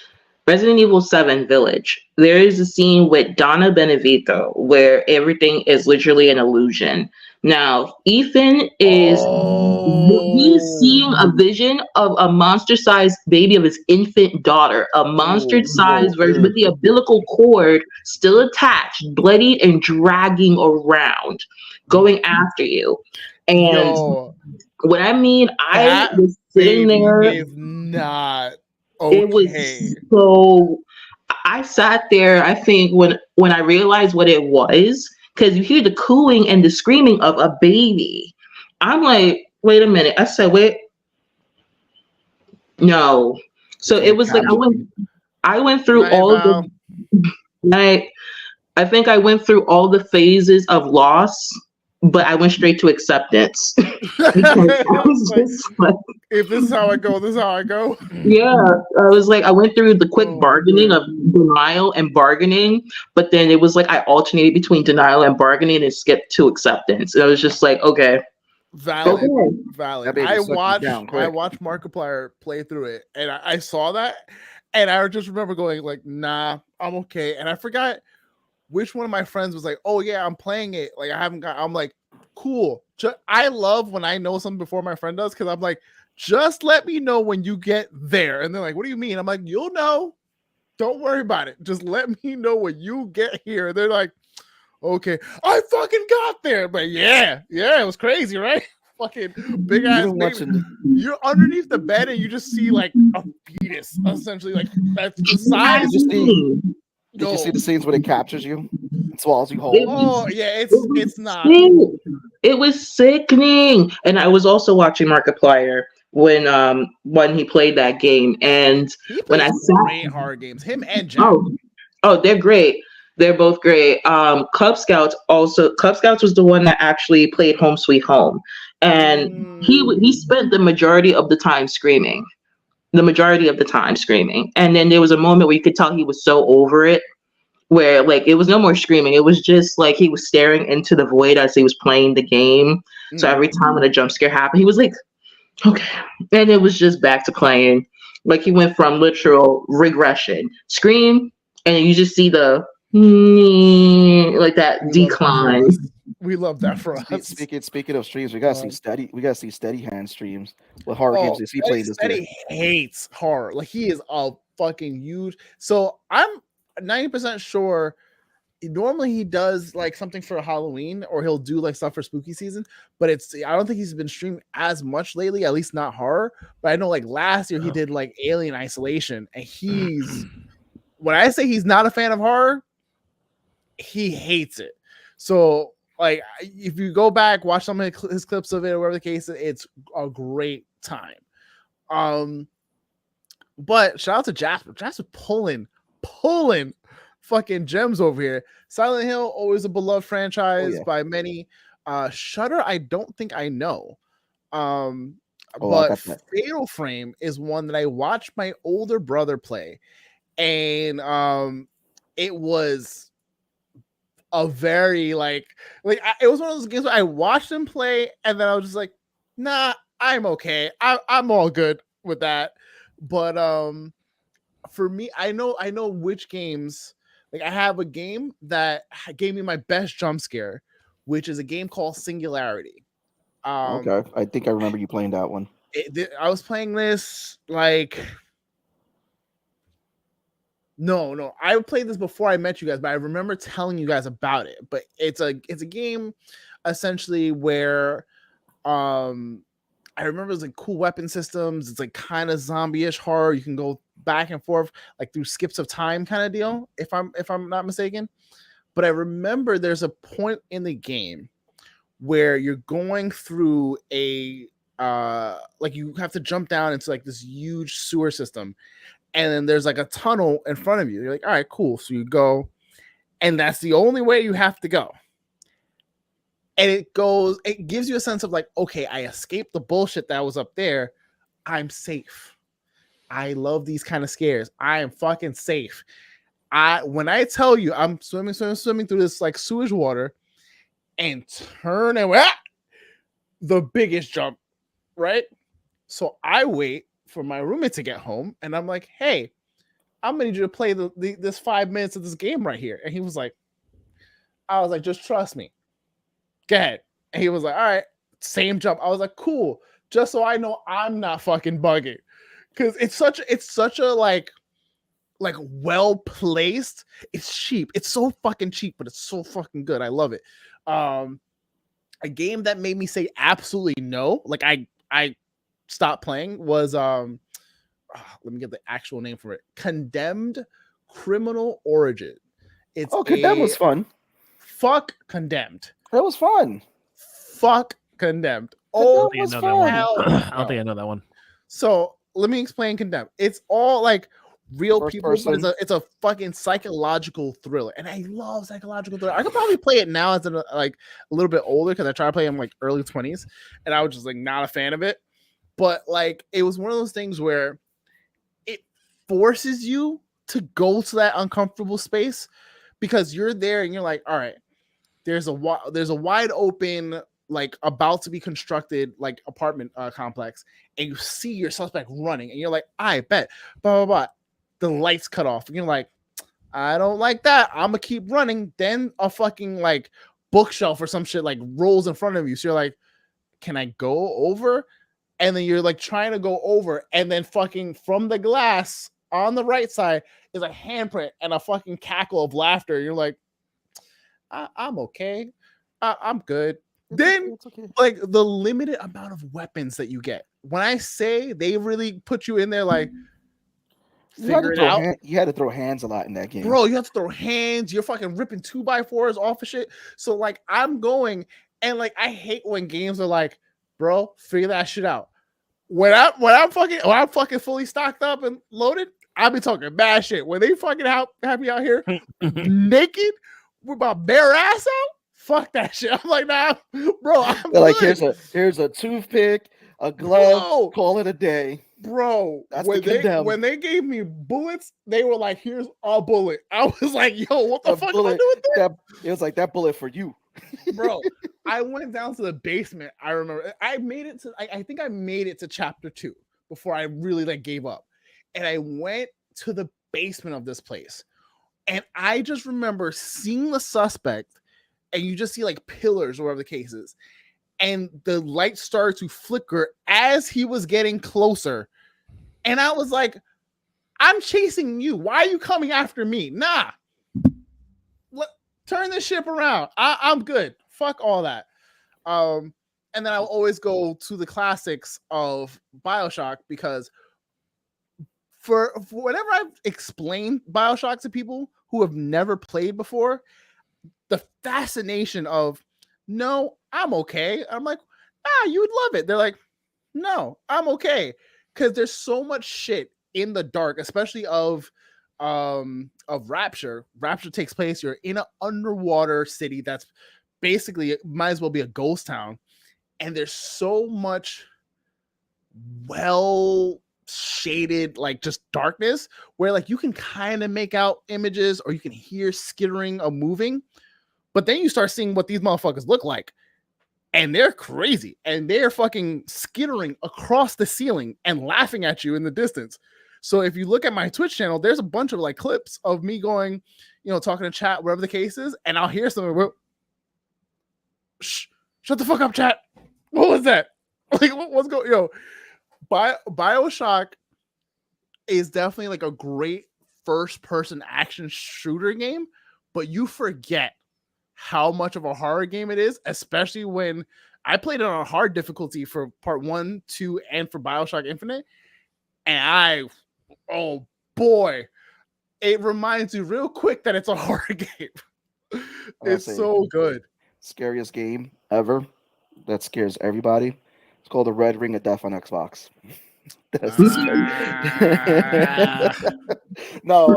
Resident Evil 7 Village. There is a scene with Donna Benevito where everything is literally an illusion. Now, Ethan he's seeing a vision of a monster-sized baby of his infant daughter, a monster-sized version with the umbilical cord still attached, bloodied and dragging around, going after you. And what I mean, I was sitting there. Is not okay. It was so. I sat there. I think when I realized what it was, because you hear the cooing and the screaming of a baby. I'm like, wait a minute. I said, wait, no. So it was like I went through all of the. I think I went through all the phases of loss. But I went straight to acceptance. I was just like, if this is how I go, this is how I go. Yeah, I was like, I went through the quick bargaining of denial and bargaining, but then it was like I alternated between denial and bargaining and skipped to acceptance. And I was just like, okay. Valid. I watched Markiplier play through it, and I saw that, and I just remember going like, nah, I'm okay. And I forgot which one of my friends was like, oh yeah, I'm playing it. Like I'm like, cool. I love when I know something before my friend does, because I'm like, just let me know when you get there. And they're like, what do you mean? I'm like, you'll know. Don't worry about it. Just let me know when you get here. And they're like, okay, I fucking got there. But yeah, it was crazy, right? Fucking big ass baby. You're underneath the bed and you just see like a fetus, essentially, like that's the size. Did you see the scenes where it captures you? It swallows you whole. Oh yeah, it's not. It was sickening. And I was also watching Markiplier when he played that game, and when I saw great horror games, him and Jack. Oh, they're great. They're both great. Cub Scouts was the one that actually played Home Sweet Home, and he spent the majority of the time screaming. And then there was a moment where you could tell he was so over it, where like it was no more screaming. It was just like he was staring into the void as he was playing the game. So every time when a jump scare happened, he was like, okay. And it was just back to playing. Like he went from literal regression, scream, and you just see the like that decline. We love that for us. Speaking of streams, we gotta see Steady Hand streams. What horror games is he playing this year? Hates horror. Like he is a fucking huge. So I'm 90% sure. Normally he does like something for Halloween, or he'll do like stuff for spooky season. But I don't think he's been streaming as much lately. At least not horror. But I know like last year he did like Alien Isolation, and he's when I say he's not a fan of horror, he hates it. So. Like if you go back, watch some of his clips of it, or whatever the case is, it's a great time. But shout out to Jasper. Jasper pulling fucking gems over here. Silent Hill, always a beloved franchise by many. Shudder, I don't think I know. But Fatal Frame is one that I watched my older brother play, and it was a very it was one of those games where I watched him play, and then I was just like, nah, I'm okay. I'm all good with that. But for me, I know which games. Like I have a game that gave me my best jump scare, which is a game called Singularity. Okay, I think I remember you playing that one. I was playing this like. No, I played this before I met you guys, but I remember telling you guys about it. But it's a game essentially where I remember it's like cool weapon systems. It's like kind of zombie-ish horror. You can go back and forth like through skips of time kind of deal, if I'm not mistaken. But I remember there's a point in the game where you're going through a like you have to jump down into like this huge sewer system. And then there's like a tunnel in front of you. You're like, all right, cool. So you go, and that's the only way you have to go. And it gives you a sense of like, okay, I escaped the bullshit that was up there. I'm safe. I love these kind of scares. I am fucking safe. When I tell you I'm swimming through this like sewage water and turn and the biggest jump, right? So I wait for my roommate to get home, and I'm like, hey, I'm gonna need you to play this 5 minutes of this game right here. And he was like, I was like, just trust me. Go ahead. And he was like, all right, same jump. I was like, cool. Just so I know I'm not fucking bugging. Cause it's such a like well placed. It's cheap. It's so fucking cheap, but it's so fucking good. I love it. A game that made me say absolutely no. Like I stopped playing was let me get the actual name for it. Condemned Criminal Origin. It's Condemned was fun. Fuck Condemned. That was fun. Fuck Condemned. Oh, I don't think I know that one. So let me explain Condemned. It's all like real First people, person. but it's a fucking psychological thriller, and I love psychological thriller. I could probably play it now as like a little bit older because I tried to play in like early 20s, and I was just like not a fan of it. But like it was one of those things where it forces you to go to that uncomfortable space because you're there and you're like, all right, there's a wide open, like about to be constructed like apartment complex, and you see your suspect running, and you're like, I bet, blah blah blah. The lights cut off, and you're like, I don't like that. I'm gonna keep running. Then a fucking like bookshelf or some shit like rolls in front of you, so you're like, can I go over? And then you're like trying to go over, and then fucking from the glass on the right side is a handprint and a fucking cackle of laughter. You're like, I'm okay. I'm good. Then okay. Like the limited amount of weapons that you get. When I say they really put you in there, like figure it out. You had to throw hands a lot in that game. Bro, you have to throw hands. You're fucking ripping 2x4s off of shit. So like I'm going, and like I hate when games are like, bro, figure that shit out. when I'm fucking fully stocked up and loaded, I'll be talking bad shit. When they fucking have me out here naked with my bare ass out, fuck that shit. I'm like, nah, bro. I'm like, good. here's a toothpick, a glove, Bro. call it a day. Bro, That's when they gave me bullets, they were like, "Here's a bullet." I was like, "Yo, what the fuck am I doing with that?" It was like that bullet for you, bro. I went down to the basement. I remember I made it to. I think I made it to chapter 2 before I really like gave up, and I went to the basement of this place, and I just remember seeing the suspect, and you just see like pillars or whatever the case is. And the light started to flicker as he was getting closer. And I was like, I'm chasing you. Why are you coming after me? Nah. Turn this ship around. I'm good. Fuck all that. And then I'll always go to the classics of BioShock because for whenever I've explained BioShock to people who have never played before, the fascination of, no, I'm okay. I'm like, you would love it. They're like, no, I'm okay. Because there's so much shit in the dark, especially of Rapture. Rapture takes place. You're in an underwater city that's basically, it might as well be a ghost town. And there's so much well shaded, like just darkness where like you can kind of make out images or you can hear skittering or moving. But then you start seeing what these motherfuckers look like. And they're crazy. And they're fucking skittering across the ceiling and laughing at you in the distance. So if you look at my Twitch channel, there's a bunch of like clips of me going, talking to chat, whatever the case is. And I'll hear something. Shh, shut the fuck up, chat. What was that? Like, what's going on? BioShock is definitely like a great first person action shooter game, but you forget how much of a horror game it is, especially when I played it on hard difficulty for part 1, 2, and for BioShock Infinite. And oh boy, it reminds you real quick that it's a horror game. It's so good. Scariest game ever that scares everybody. It's called The Red Ring of Death on Xbox. No,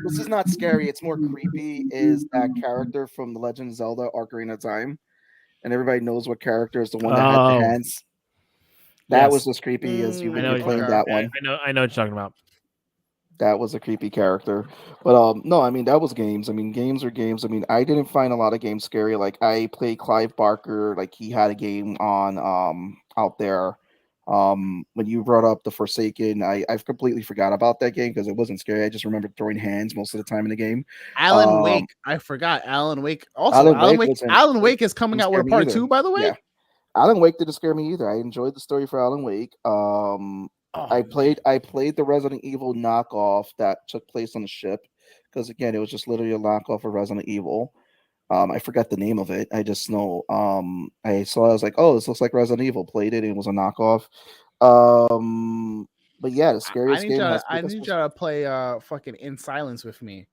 this is not scary. It's more creepy. Is that character from The Legend of Zelda: Ocarina of Time? And everybody knows what character is the one that had the hands. That was as creepy as you would be playing that one. I know what you're talking about. That was a creepy character. But no, I mean, that was games. I mean, games are games. I mean, I didn't find a lot of games scary. Like, I played Clive Barker. Like, he had a game on out there. When you brought up The Forsaken, I've completely forgot about that game because it wasn't scary. I just remember throwing hands most of the time in the game. Alan Wake. I forgot. Alan Wake. Also, Alan Wake is coming out with a part 2, by the way. Yeah. Alan Wake didn't scare me either. I enjoyed the story for Alan Wake. I played the Resident Evil knockoff that took place on the ship because again, it was just literally a knockoff of Resident Evil. I forgot the name of it. I just know I saw it, I was like, oh, this looks like Resident Evil. Played it and it was a knockoff. But yeah, the scariest game. I need y'all to play fucking In Silence with me.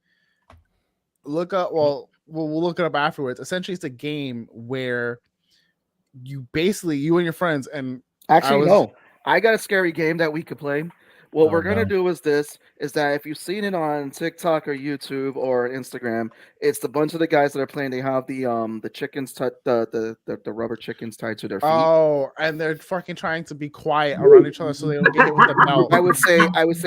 Look up. Well, we'll look it up afterwards. Essentially, it's a game where you and your friends and no. I got a scary game that we could play. What we're gonna do is that if you've seen it on TikTok or YouTube or Instagram, it's the bunch of the guys that are playing. They have the chickens, the rubber chickens tied to their feet. Oh, and they're fucking trying to be quiet around each other so they don't get hit with the belt. I would say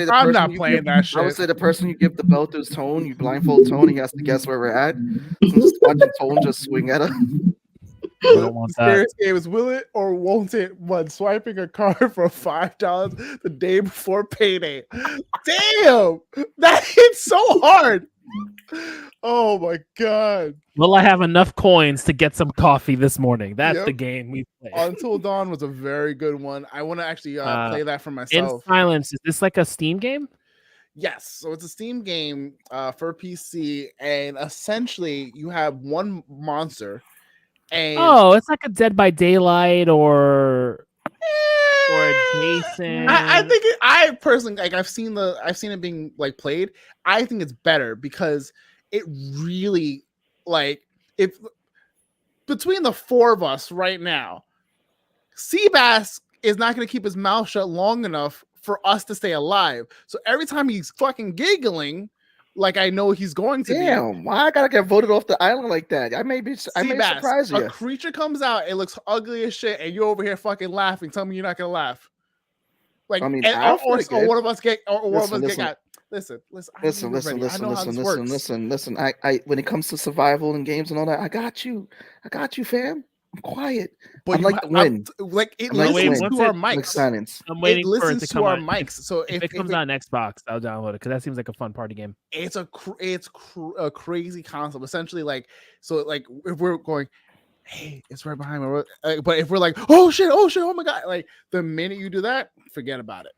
the I'm not playing that shit. I would say the person you give the belt to is Tone. You blindfold Tone. He has to guess where we're at. Just watching Tone just swing at him. I don't want that. Scariest game is will it or won't it when swiping a card for $5 the day before payday. Damn, that hits so hard. Oh my god. Will I have enough coins to get some coffee this morning? That's the game we play. Until Dawn was a very good one. I want to actually play that for myself. In Silence, is this like a Steam game? Yes, so it's a Steam game for PC, and essentially you have one monster. And it's like a Dead by Daylight or Jason. I think I personally like. I've seen it being like played. I think it's better because it really like if between the four of us right now, Seabass is not going to keep his mouth shut long enough for us to stay alive. So every time he's fucking giggling, like I know he's going to Damn, why I gotta get voted off the island like that? I may surprise you. A creature comes out, it looks ugly as shit, and you're over here fucking laughing. Tell me you're not gonna laugh. Like, I mean, or one of us get, or one of us get got. Listen. Listen. I when it comes to survival and games and all that, I got you, fam. I'm quiet. But I'm like the wind. Like it like listens to our like mics. silence. I'm waiting it for it listens to to come our on. mics. So if it comes on Xbox, I'll download it because that seems like a fun party game. It's a crazy concept. Essentially, like if we're going, hey, it's right behind me. But if we're like, oh shit, oh my god, like the minute you do that, forget about it.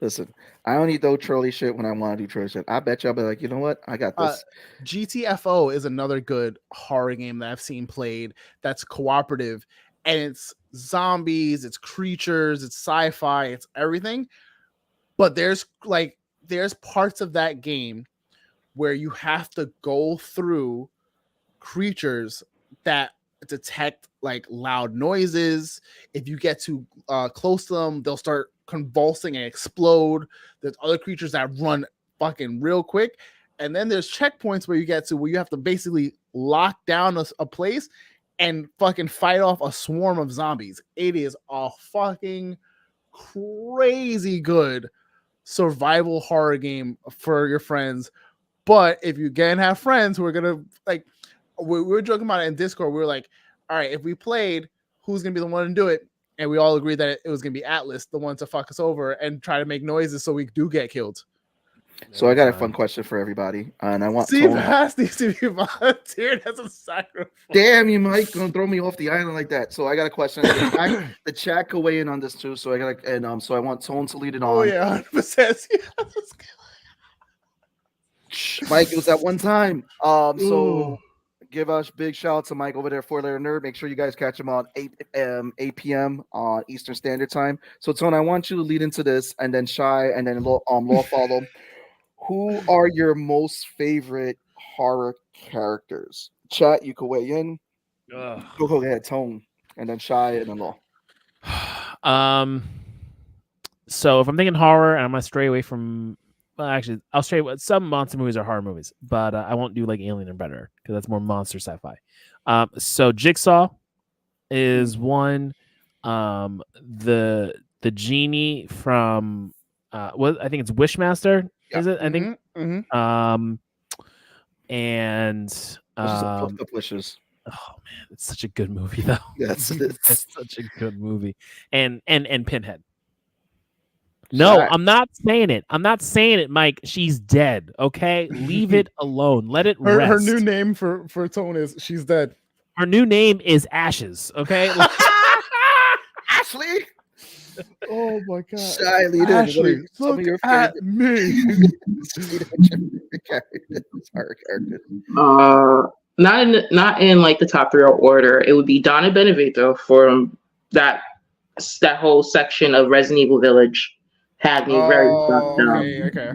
Listen, I don't need no trolley shit when I want to do trolley shit. I bet you I'll be like, you know what? I got this. GTFO is another good horror game that I've seen played that's cooperative, and it's zombies, it's creatures, it's sci-fi, it's everything. But there's parts of that game where you have to go through creatures that detect like loud noises. If you get too close to them, they'll start convulsing and explode. There's other creatures that run fucking real quick, and then there's checkpoints where you get to where you have to basically lock down a place and fucking fight off a swarm of zombies. It is a fucking crazy good survival horror game for your friends. But if you again have friends who are gonna like, we were joking about it in Discord. We were like, all right, if we played, who's gonna be the one to do it? And we all agreed that it was gonna be Atlas, the one to fuck us over and try to make noises so we do get killed. So I got a fun question for everybody, and I want Steve has needs to be volunteered as a sacrifice. Damn, you Mike, don't throw me off the island like that. So I got a question. The chat can weigh in on this too. So I got so I want Tone to lead it on. Oh yeah, 100%. Mike, it was that one time. So give us big shout out to Mike over there, 4-letter nerd. Make sure you guys catch him on 8 p.m. on Eastern Standard Time. So Tone, I want you to lead into this, and then Shy, and then Law follow. Who are your most favorite horror characters? Chat, you can weigh in. Go ahead, Tone, and then Shy, and then Law. So if I'm thinking horror, and I'm gonna stray away from. Well, actually, I'll stray away. Some monster movies are horror movies, but I won't do like Alien or Predator because that's more monster sci-fi. So Jigsaw is one. The genie from what I think it's Wishmaster. Yeah. Is it? I think. And wishes. Oh man, it's such a good movie though. Yes, it's such a good movie. And Pinhead. No, I'm not saying it. I'm not saying it, Mike. She's dead. Okay, leave it alone. Let it rest. Her new name for Tone is she's dead. Her new name is Ashes. Okay, Ashley. Oh my god, Shy leader. Ashley, look at me. Not in like the top 3 order. It would be Donna Benevito from that whole section of Resident Evil Village. Had me very fucked up. Okay.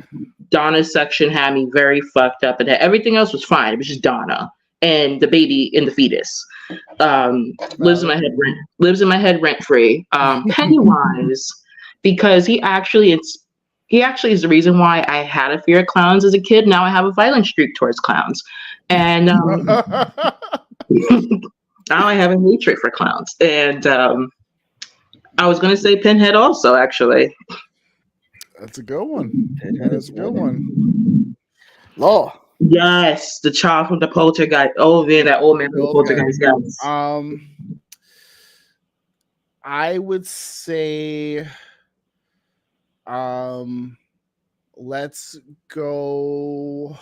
Donna's section had me very fucked up, and everything else was fine. It was just Donna and the baby and the fetus. Lives in my head rent free. Pennywise, because he actually is the reason why I had a fear of clowns as a kid. Now I have a violent streak towards clowns, and now I have a hatred for clowns. And I was going to say Pinhead also, actually. That's a good one. That's a good one. Law. Yes, the child from the poltergeist. Oh man, that old man from the poltergeist. Yes. I would say, let's go.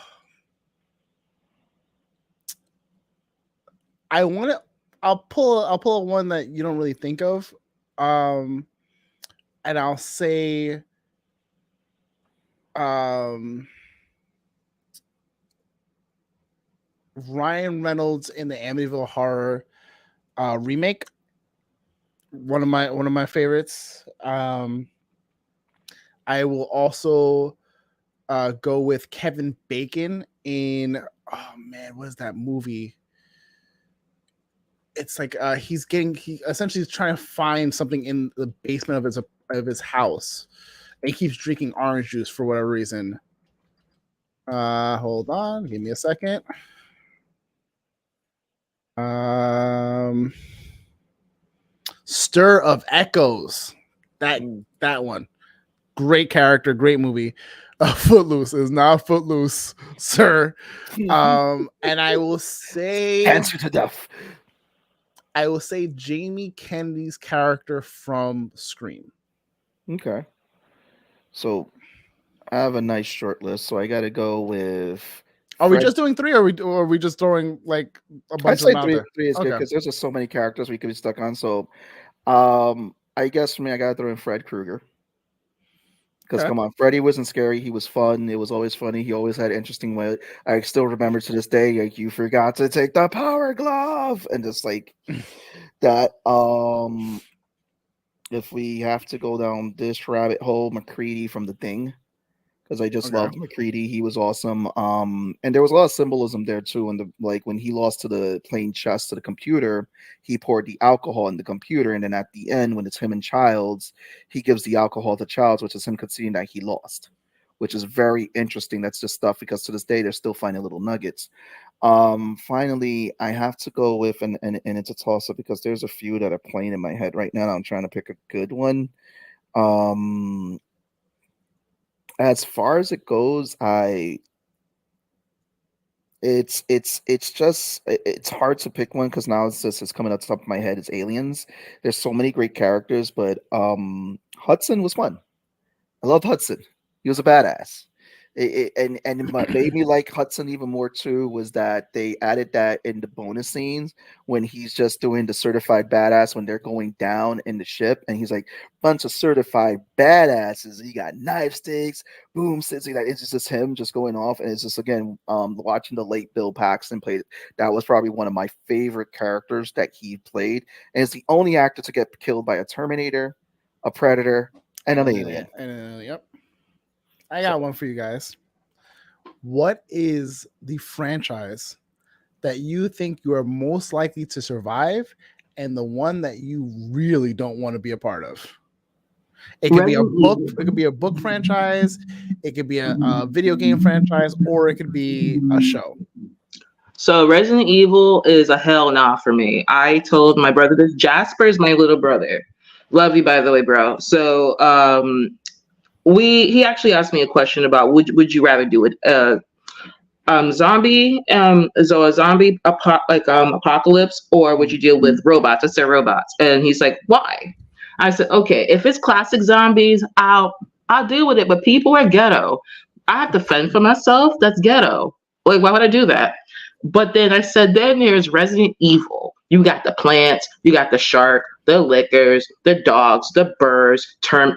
I'll pull one that you don't really think of, and I'll say, Ryan Reynolds in the Amityville Horror remake. One of my favorites. I will also go with Kevin Bacon in what is that movie? it's like he essentially is trying to find something in the basement of his house, and he keeps drinking orange juice for whatever reason. Hold on, give me a second. Stir of Echoes. That one. Great character, great movie. Footloose is not Footloose, sir. And I will say Answer to death. I will say Jamie Kennedy's character from Scream. Okay. So I have a nice short list, so I got to go with. Are we just doing 3, or are we just throwing like a bunch of them out there? 3 is good because there's just so many characters we could be stuck on. So, I guess for me, I got to throw in Fred Krueger. Because come on, Freddy wasn't scary. He was fun. It was always funny. He always had interesting way. I still remember to this day, like, you forgot to take the power glove, and just like that. If we have to go down this rabbit hole, McCready from The Thing, because I just loved McCready. He was awesome. And there was a lot of symbolism there too. And when he lost to the playing chess to the computer, he poured the alcohol in the computer, and then at the end, when it's him and Childs, he gives the alcohol to Childs, which is him conceding that he lost, which is very interesting. That's just stuff because to this day they're still finding little nuggets. Finally, I have to go with and it's a toss up because there's a few that are playing in my head right now. I'm trying to pick a good one. As far as it goes, it's hard to pick one because now it's coming up to the top of my head. It's Aliens. There's so many great characters, but Hudson was fun. I love Hudson. He was a badass. And what made me like Hudson even more too was that they added that in the bonus scenes when he's just doing the certified badass when they're going down in the ship, and he's like, bunch of certified badasses. He got knife sticks, boom sticks. Like, it's just him just going off, and it's just again watching the late Bill Paxton play. That was probably one of my favorite characters that he played, and it's the only actor to get killed by a Terminator, a Predator, and an alien. Yep. I got one for you guys. What is the franchise that you think you are most likely to survive, and the one that you really don't want to be a part of? It could be a book. It could be a book franchise. It could be a video game franchise, or it could be a show. So Resident Evil is a hell nah for me. I told my brother this. Jasper's my little brother. Love you, by the way, bro. So he actually asked me a question about would you rather do it zombie apocalypse, or would you deal with robots? I said robots, and he's like, why? I said, okay, if it's classic zombies, I'll deal with it, but people are ghetto. I have to fend for myself. That's ghetto. Like, why would I do that? But then I said, then there's Resident Evil. You got the plants, you got the shark, the lickers, the dogs, the birds,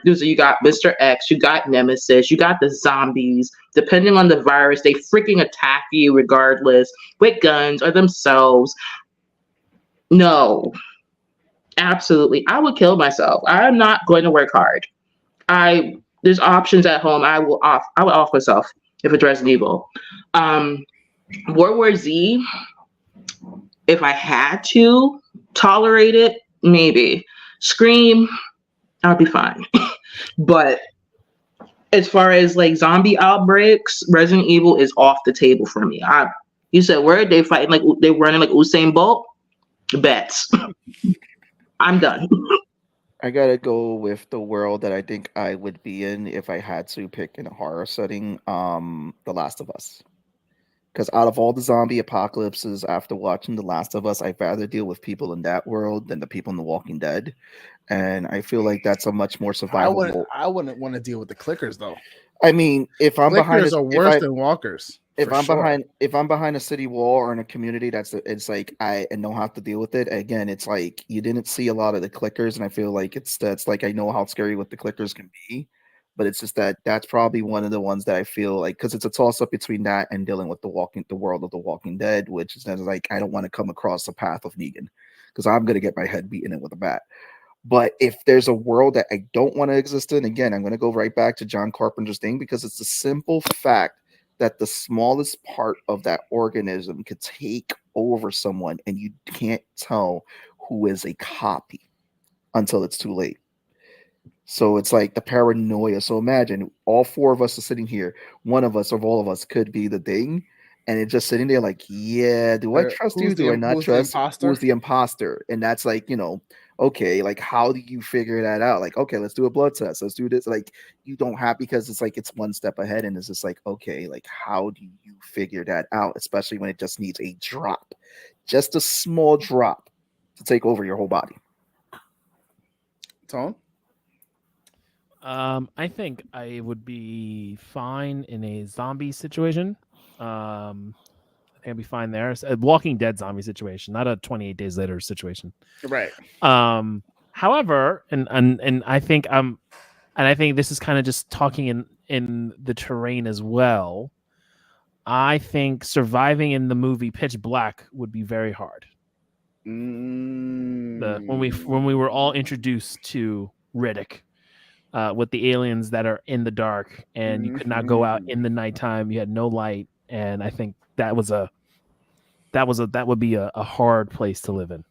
you got Mr. X, you got Nemesis, you got the zombies. Depending on the virus, they freaking attack you regardless, with guns or themselves. No. Absolutely. I would kill myself. I'm not going to work hard. There's options at home. I would off myself if it's Resident Evil. World War Z, if I had to tolerate it, maybe. Scream, I'll be fine. But as far as like zombie outbreaks, Resident Evil is off the table for me. You said where they fighting like they running like Usain Bolt? Bets. I'm done. I gotta go with the world that I think I would be in if I had to pick in a horror setting. The Last of Us. Because out of all the zombie apocalypses, after watching The Last of Us, I'd rather deal with people in that world than the people in The Walking Dead. And I feel like that's a much more survivable. I wouldn't want to deal with the clickers though. I mean, if I'm behind, clickers are worse than walkers. If I'm behind a city wall or in a community it's like I don't have to deal with it. Again, it's like you didn't see a lot of the clickers, and I feel like that's like I know how scary what the clickers can be. But it's just that's probably one of the ones that I feel like, because it's a toss up between that and dealing with the world of The Walking Dead, which is like I don't want to come across the path of Negan because I'm gonna get my head beaten in with a bat. But if there's a world that I don't want to exist in, again, I'm gonna go right back to John Carpenter's thing, because it's the simple fact that the smallest part of that organism could take over someone and you can't tell who is a copy until it's too late. So it's like the paranoia. So imagine all four of us are sitting here. One of us or all of us could be the thing. And it's just sitting there like, yeah, do I trust you? Do I not trust? Who's the imposter? And that's like, okay, like how do you figure that out? Like, okay, let's do a blood test. Let's do this. Like you don't have, because it's like it's one step ahead. And it's just like, okay, like how do you figure that out? Especially when it just needs a drop, just a small drop to take over your whole body. Tone? I think I would be fine in a zombie situation. I think I'd be fine there. It's a Walking Dead zombie situation, not a 28 Days Later situation. Right. However, and I think I think this is kind of just talking in the terrain as well. I think surviving in the movie Pitch Black would be very hard. When we were all introduced to Riddick. With the aliens that are in the dark, and you could not go out in the nighttime. You had no light, and I think that would be a hard place to live in.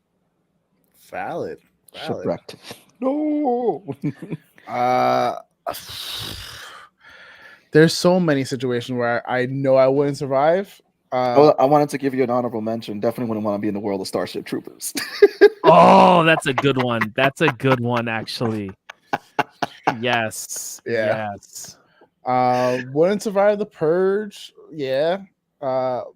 Valid. Shipwrecked. No. There's so many situations where I know I wouldn't survive. I wanted to give you an honorable mention. Definitely wouldn't want to be in the world of Starship Troopers. Oh, that's a good one. That's a good one, actually. Yes. Yeah. Yes. Wouldn't survive the Purge. Yeah.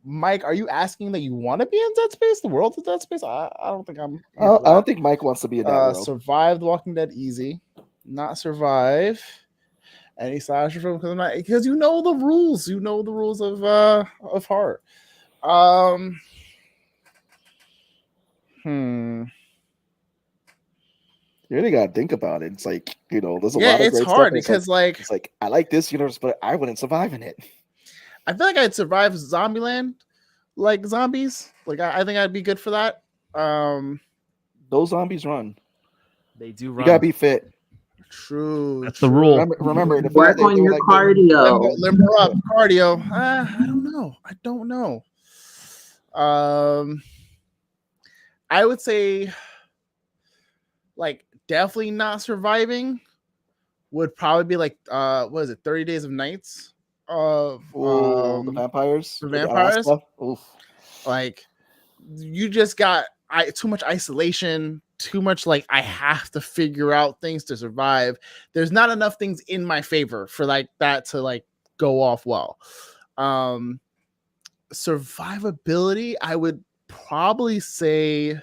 Mike, are you asking that you want to be in Dead Space? The world of Dead Space? I don't think I'm. I don't think Mike wants to be in that world. Survive The Walking Dead easy. Not survive any slasher film because you know the rules. You know the rules of horror. You really gotta think about it. It's like, there's a lot of it's great hard stuff. because it's like I like this universe, but I wouldn't survive in it. I feel like I'd survive Zombieland, like zombies. Like I think I'd be good for that. Those zombies run. They do run. You gotta be fit. True. That's the rule. Remember the work on your cardio. Limber up, cardio. I don't know. I would say, like, definitely not surviving would probably be like 30 Days of Nights of the vampires. The vampires. Like, you just got too much isolation, too much like I have to figure out things to survive. There's not enough things in my favor for like that to like go off well. Survivability, I would probably say,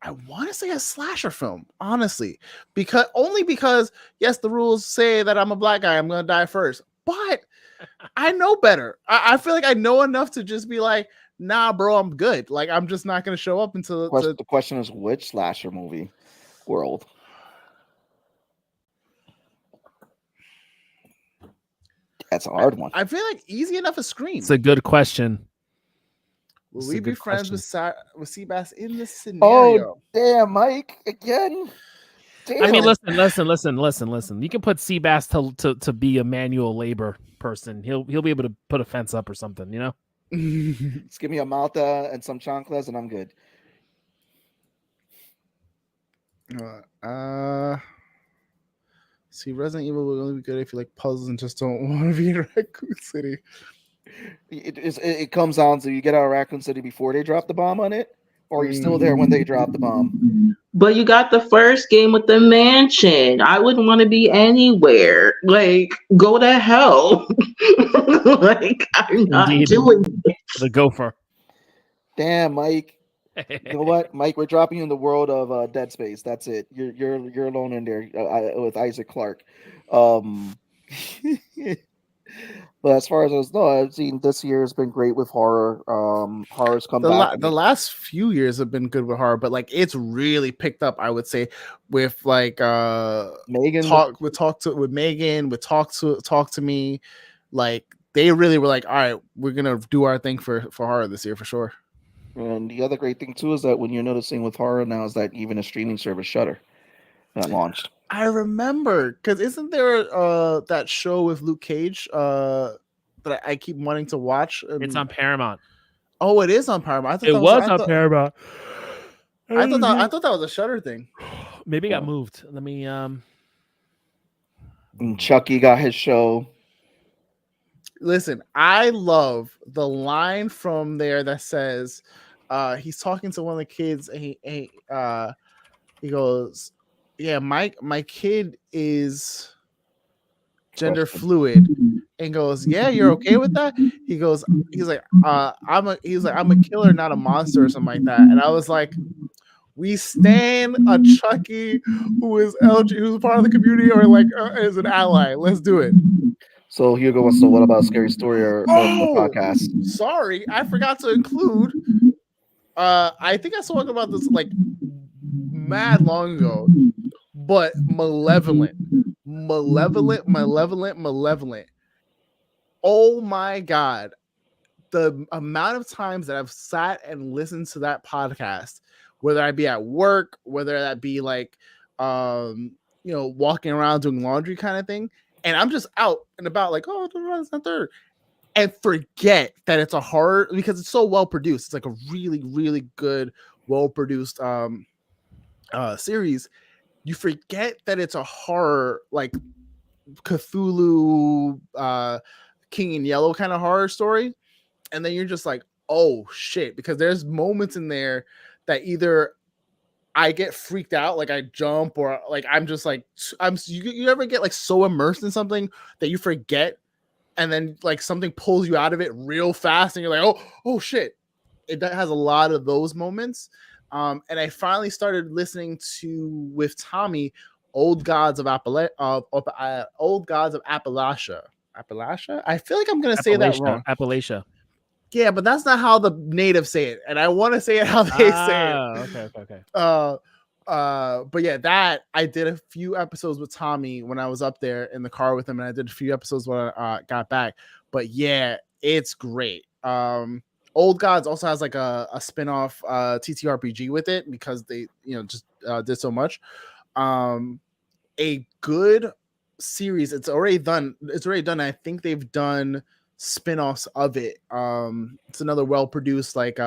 I want to say a slasher film, honestly, because yes, the rules say that I'm a black guy, I'm gonna die first, but I know better. I feel like I know enough to just be like, nah, bro, I'm good. Like, I'm just not gonna show up until the question is which slasher movie world. That's a hard one. I feel like easy enough is Scream. It's a good question. Will we be friends with Seabass in this scenario? Oh, damn, Mike, again. Damn. I mean, listen. You can put Seabass to be a manual labor person. He'll be able to put a fence up or something, you know? Just give me a Malta and some chanclas and I'm good. See, Resident Evil would only be good if you like puzzles and just don't want to be in Raccoon City. It comes down to, you get out of Raccoon City before they drop the bomb on it, or you're still there when they drop the bomb. But you got the first game with the mansion. I wouldn't want to be anywhere. Like, go to hell. Like, I'm not doing it. The gopher. Damn, Mike. You know what, Mike? We're dropping you in the world of Dead Space. That's it. You're alone in there with Isaac Clarke. But as far as I've seen, this year has been great with horror. Horror's come back. The last few years have been good with horror, but like it's really picked up, I would say, with like Megan. Talk to Me. Like they really were like, all right, we're gonna do our thing for horror this year for sure. And the other great thing too is that when you're noticing with horror now is that even a streaming service, Shudder, that launched. I remember, because isn't there that show with Luke Cage that I keep wanting to watch? It's on Paramount. Oh, it is on Paramount. I thought It that was on Paramount. I thought that was a Shutter thing. Maybe it got moved. Let me And Chucky got his show. Listen, I love the line from there that says, he's talking to one of the kids, and he goes, "Yeah, my kid is gender fluid," and goes, "Yeah, you're okay with that?" He's like, I'm a killer, not a monster, or something like that. And I was like, we stand a Chucky who is who's part of the community, or like is an ally. Let's do it. So Hugo wants to know, what about Scary Story or the podcast? Sorry, I forgot to include. I think I spoke about this like mad long ago, but malevolent. Oh my God. The amount of times that I've sat and listened to that podcast, whether I be at work, whether that be like, walking around doing laundry kind of thing, and I'm just out and about like, oh, it's not there, and forget that it's a horror because it's so well produced. It's like a really, really good, well produced series. You forget that it's a horror, like Cthulhu, King in Yellow kind of horror story. And then you're just like, oh shit, because there's moments in there that either I get freaked out, like I jump, or like I'm just like, you ever get like so immersed in something that you forget, and then like something pulls you out of it real fast, and you're like, oh shit. That has a lot of those moments. And I finally started listening to, with Tommy, Old Gods of Appalachia. Appalachia? I feel like I'm gonna say that wrong. Appalachia. Yeah, but that's not how the natives say it, and I want to say it how they say it. Okay. But yeah, that I did a few episodes with Tommy when I was up there in the car with him, and I did a few episodes when I got back. But yeah, it's great. Old Gods also has like a spin-off TTRPG with it because they just did so much. A good series. It's already done. I think they've done spin-offs of it. It's another well-produced like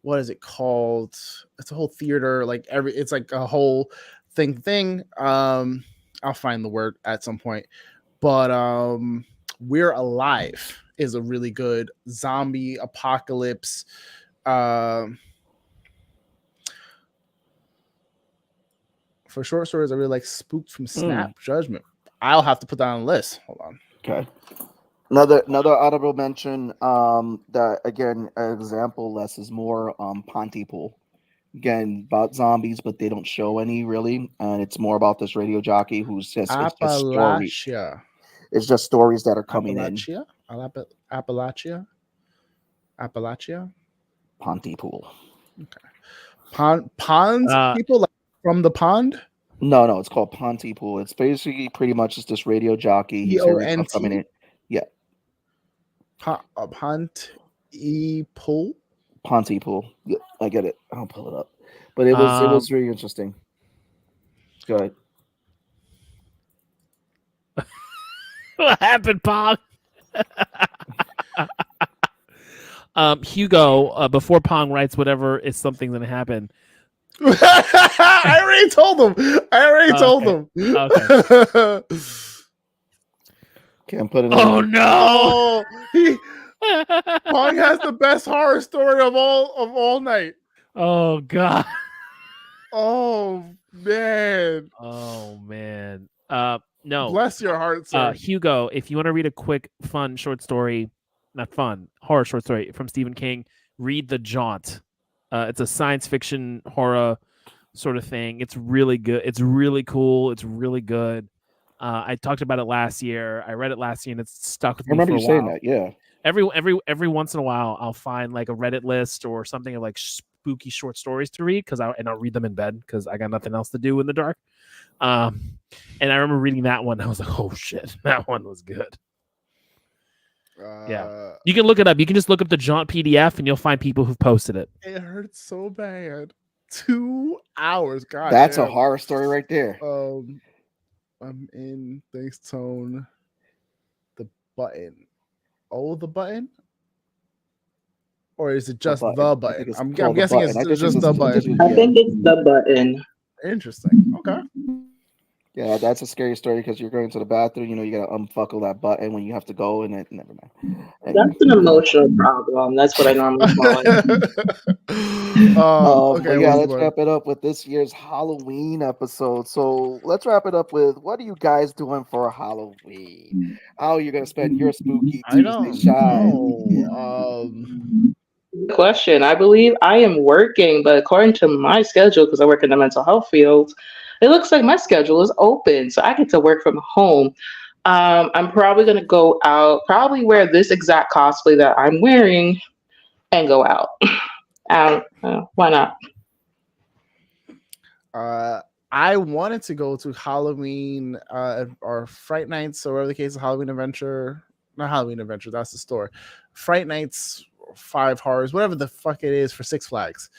what is it called? It's a whole theater, like it's like a whole thing. I'll find the word at some point. But We're Alive is a really good zombie apocalypse. For short stories, I really like Spooked from Snap Judgment. I'll have to put that on the list. Hold on. Okay. Another audible mention. That again, an example less is more Pontypool. Again, about zombies, but they don't show any really, and it's more about this radio jockey who's just Appalachia. It's just stories that are coming in. Appalachia. Pontypool. Okay. Ponds people like from the pond. No, it's called Pontypool. It's basically pretty much just this radio jockey. He's hearing stuff coming in. Yeah. Pontypool. Yeah, I get it. I'll pull it up. But it was really interesting. Go ahead. What happened, Pong? Hugo, before Pong writes whatever is something that happened. I already told him. Okay. Okay, I'm putting it Oh no! Pong has the best horror story of all night. Oh god. Oh man. No. Bless your heart, sir. Hugo, if you want to read a quick, fun short story, horror short story from Stephen King, read The Jaunt. It's a science fiction horror sort of thing. It's really good. It's really cool. It's really good. I talked about it last year. I read it last year, and it's stuck with me for a while. I remember you saying that, yeah. Every once in a while, I'll find like a Reddit list or something of like spooky short stories to read I'll read them in bed because I got nothing else to do in the dark. And I remember reading that one. I was like, oh shit, that one was good. Yeah, you can look it up. You can just look up the Jaunt PDF, and you'll find people who've posted it. It hurts so bad. 2 hours, God. That's a horror story right there. I'm in Thanks Tone. The button. Oh, the button? Or is it just button. the I button? think it's I'm called the guessing button. I it's just just the use- I just button. use- I yeah. think it's the button. Interesting. Okay. Yeah, that's a scary story because you're going to the bathroom. You know, you gotta unbuckle that button when you have to go, and it never mind. Anyway. That's an emotional problem. That's what I normally call it. Okay, but yeah, what's let's the- wrap it up with this year's Halloween episode. So let's wrap it up with what are you guys doing for Halloween? How are you gonna spend your spooky I don't Tuesday shine? know. Question. I believe I am working, but according to my schedule, because I work in the mental health field, it looks like my schedule is open, so I get to work from home. I'm probably gonna go out, probably wear this exact cosplay that I'm wearing, and go out. Why not? I wanted to go to Halloween or Fright Nights or whatever the case of Halloween Adventure. Not Halloween Adventure, that's the store. Fright Nights, 5 Horrors, whatever the fuck it is for Six Flags.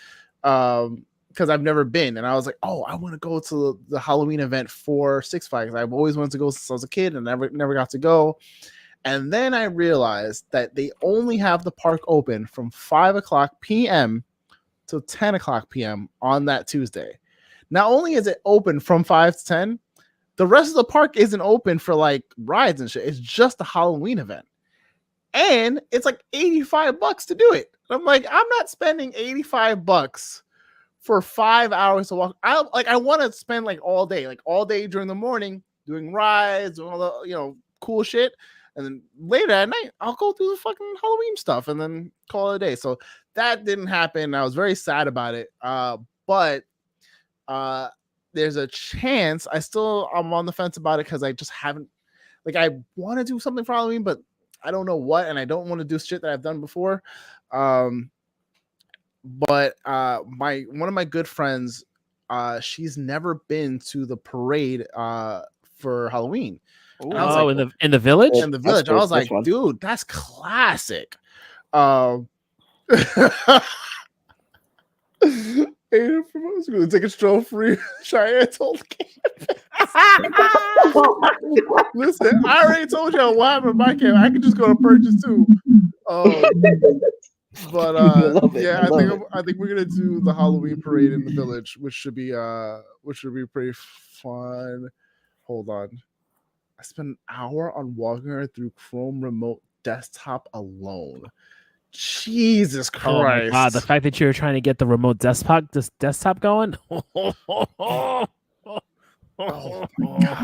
Because I've never been, and I was like, oh, I want to go to the Halloween event for Six Flags. I've always wanted to go since I was a kid and never got to go. And then I realized that they only have the park open from 5 o'clock p.m. to 10 o'clock p.m. on that Tuesday. Not only is it open from 5 to 10, the rest of the park isn't open for like rides and shit. It's just a Halloween event. And it's like $85 to do it. I'm like, I'm not spending $85 for 5 hours to walk. I want to spend like all day during the morning doing rides, doing all the cool shit. And then later at night, I'll go through the fucking Halloween stuff and then call it a day. So that didn't happen. I was very sad about it. But there's a chance I'm on the fence about it because I just haven't, like, I want to do something for Halloween, but I don't know what, and I don't want to do shit that I've done before. But one of my good friends, she's never been to the parade for Halloween. And I was like, in the village? In the village. I was like, dude, that's classic. It's going to take a stroll free. Cheyenne told Listen, I already told y'all what happened in my camp. I could just go to purchase too. But I think we're gonna do the Halloween parade in the village, which should be pretty fun. Hold on. I spent an hour on walking her through Chrome remote desktop alone. Jesus Christ. Oh my God, the fact that you're trying to get the remote desktop going. Oh my God.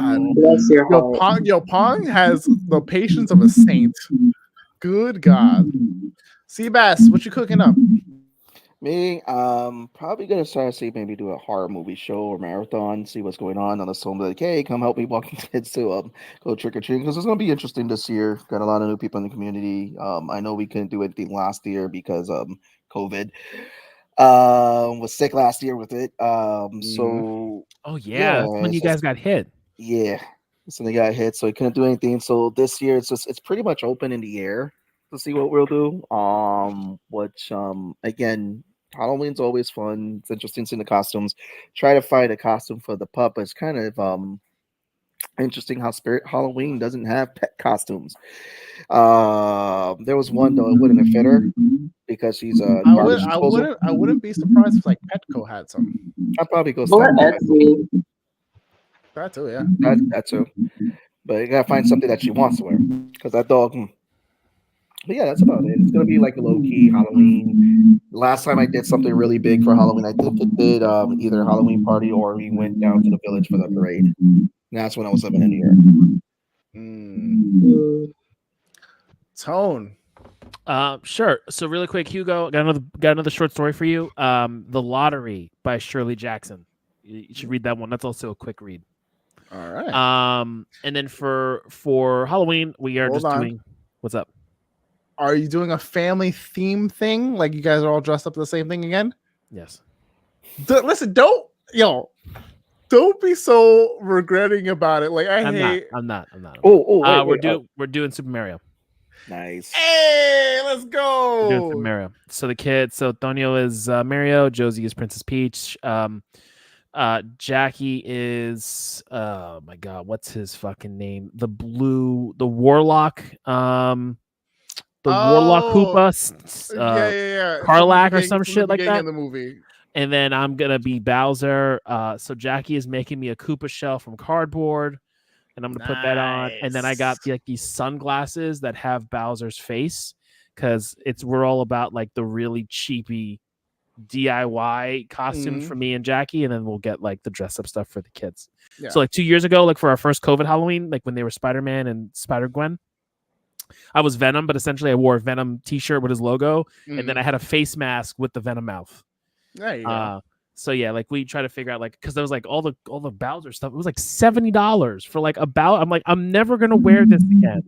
Pong has the patience of a saint. Good God. Seabass, what you cooking up? Me, probably gonna start to maybe do a horror movie show or marathon, see what's going on. Unless someone like, hey, come help me walking kids to go trick or treating because it's gonna be interesting this year. Got a lot of new people in the community. I know we couldn't do anything last year because COVID. Was sick last year with it. So that's when you guys got hit. Yeah, so they got hit, so we couldn't do anything. So this year it's pretty much open in the air to see what we'll do. Which again, Halloween's always fun. It's interesting seeing the costumes. Try to find a costume for the pup. It's kind of interesting how Spirit Halloween doesn't have pet costumes. There was one though, it wouldn't fit her because she's a garbage disposal. I wouldn't be surprised if like Petco had some. I'd probably go Or Etsy. That too, yeah. That too. But you gotta find something that she wants to wear because that dog. But yeah, that's about it. It's gonna be like a low key Halloween. Last time I did something really big for Halloween, I think it did either a Halloween party or we went down to the village for the parade. And that's when I was living in here. Tone. Sure. So really quick, Hugo, got another short story for you. The Lottery by Shirley Jackson. You should read that one. That's also a quick read. All right. And then for Halloween, we are doing. What's up? Are you doing a family theme thing? Like you guys are all dressed up the same thing again? Yes. Listen, don't be so regretting about it. Like I'm not. We're doing Super Mario. Nice. Hey, let's go. We're doing Super Mario. So the kids. So Tonio is Mario. Josie is Princess Peach. Jackie is my god, what's his fucking name? The warlock, the warlock Koopa, yeah. Karlak or some shit like that in the movie. And then I'm gonna be Bowser. So Jackie is making me a Koopa shell from cardboard, and I'm gonna put that on. And then I got these sunglasses that have Bowser's face, because we're all about like the really cheapy DIY costumes for me and Jackie, and then we'll get like the dress up stuff for the kids. Yeah. So like 2 years ago, like for our first COVID Halloween, like when they were Spider-Man and Spider-Gwen, I was Venom, but essentially I wore a Venom t-shirt with his logo, and then I had a face mask with the Venom mouth. There you go. So yeah, like we try to figure out, like, because there was like all the Bowser stuff. It was like $70 for like I'm like, I'm never gonna wear this again.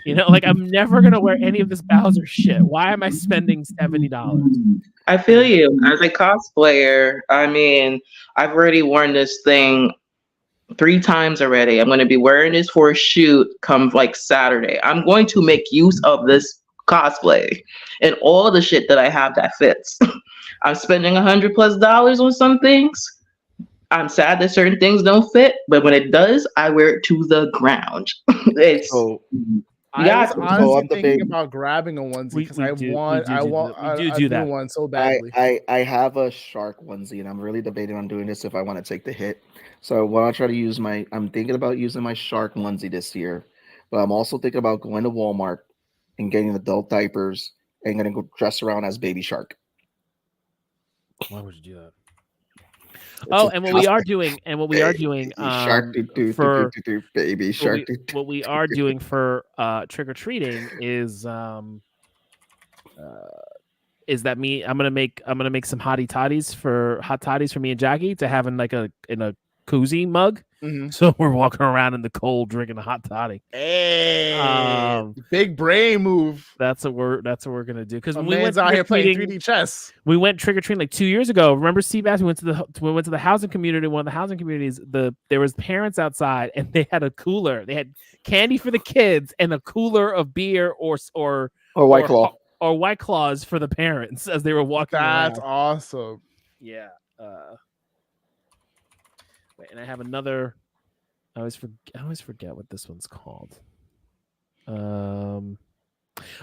You know, like I'm never gonna wear any of this Bowser shit. Why am I spending $70? I feel you. As a cosplayer, I mean, I've already worn this thing 3 times already. I'm gonna be wearing this for a shoot come like Saturday. I'm going to make use of this cosplay and all the shit that I have that fits. I'm spending $100+ on some things. I'm sad that certain things don't fit, but when it does, I wear it to the ground. It's I was honestly thinking about grabbing a onesie because I do that one so badly. I have a shark onesie, and I'm really debating on doing this if I want to take the hit. So what I'll try to use I'm thinking about using my shark onesie this year, but I'm also thinking about going to Walmart and getting adult diapers and gonna go dress around as Baby Shark. Why would you do that? What we are doing Baby Shark. What we are doing for trick or treating is that I'm gonna make some hot toddies for me and Jackie to have in a koozie mug. So we're walking around in the cold drinking a hot toddy. Hey, big brain move. That's what we're gonna do, because we went out here playing 3D chess. We went trick or treating like 2 years ago. Remember, Sebastian, we went to the housing community. One of the housing communities, there was parents outside, and they had a cooler. They had candy for the kids and a cooler of beer or White Claw or White Claws for the parents as they were walking. That's around. Awesome. Yeah. Wait, and I have another. I always forget what this one's called. And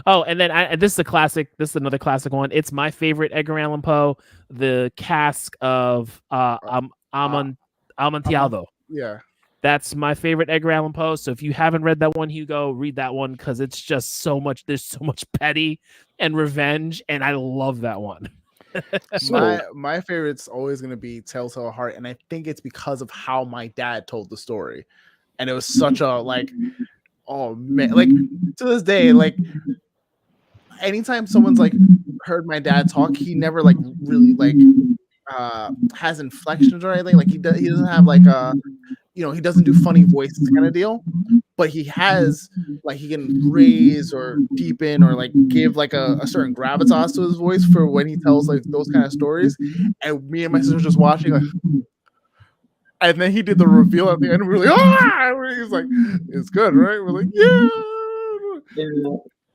then this is a classic. This is another classic one. It's my favorite Edgar Allan Poe, the Cask of Amontillado. Yeah, that's my favorite Edgar Allan Poe. So if you haven't read that one, Hugo, read that one, because it's just so much. There's so much petty and revenge, and I love that one. My favorite's always going to be Telltale Heart, and I think it's because of how my dad told the story, and it was such a oh man, to this day, anytime someone's heard my dad talk, he never really has inflections or anything. He doesn't have he doesn't do funny voices kind of deal, but he has he can raise or deepen or give a certain gravitas to his voice for when he tells those kind of stories. And me and my sister just watching and then he did the reveal at the end. We're like, he's like, it's good, right? We're like, yeah.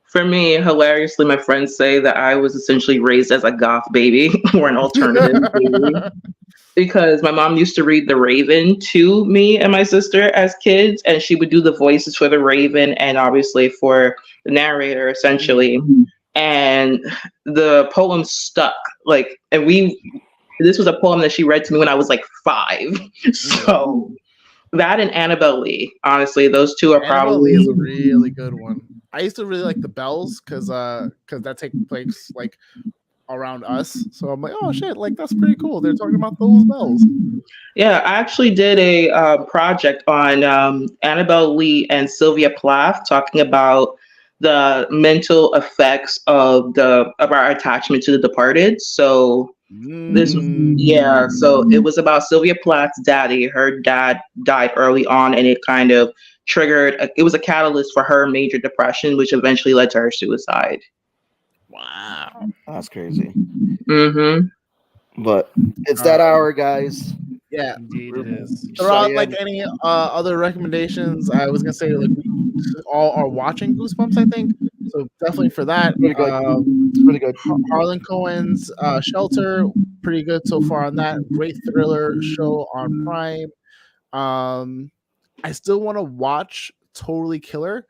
For me, hilariously, my friends say that I was essentially raised as a goth baby or an alternative baby, because my mom used to read The Raven to me and my sister as kids, and she would do the voices for the Raven and obviously for the narrator, essentially. And the poem stuck. This was a poem that she read to me when I was 5. So that and Annabelle Lee, honestly, those two are probably is a really good one. I used to really like The Bells because that takes place around us. So I'm like, oh shit, that's pretty cool. They're talking about those bells. Yeah, I actually did a project on Annabelle Lee and Sylvia Plath talking about the mental effects of our attachment to the departed. So so it was about Sylvia Plath's daddy. Her dad died early on, and it kind of triggered. It was a catalyst for her major depression, which eventually led to her suicide. Wow, that's crazy. But it's that hour, guys. Yeah, indeed it is. There are any other recommendations? I was gonna say we all are watching Goosebumps, I think. So definitely for that. Pretty good. Harlan Cohen's Shelter, pretty good so far on that. Great thriller show on Prime. I still want to watch Totally Killer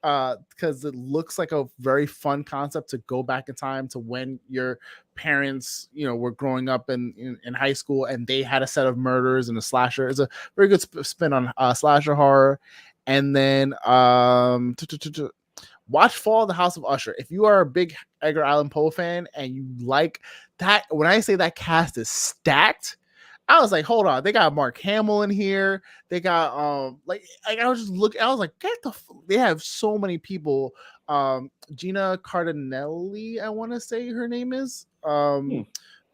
because it looks like a very fun concept to go back in time to when your parents, were growing up in high school and they had a set of murders and a slasher. It's a very good spin on slasher horror. And then watch Fall of the House of Usher. If you are a big Edgar Allan Poe fan and you like that, when I say that cast is stacked, I was like, hold on, they got Mark Hamill in here. They got I was just looking. I was like, they have so many people. Gina Cardinelli, I want to say her name is. The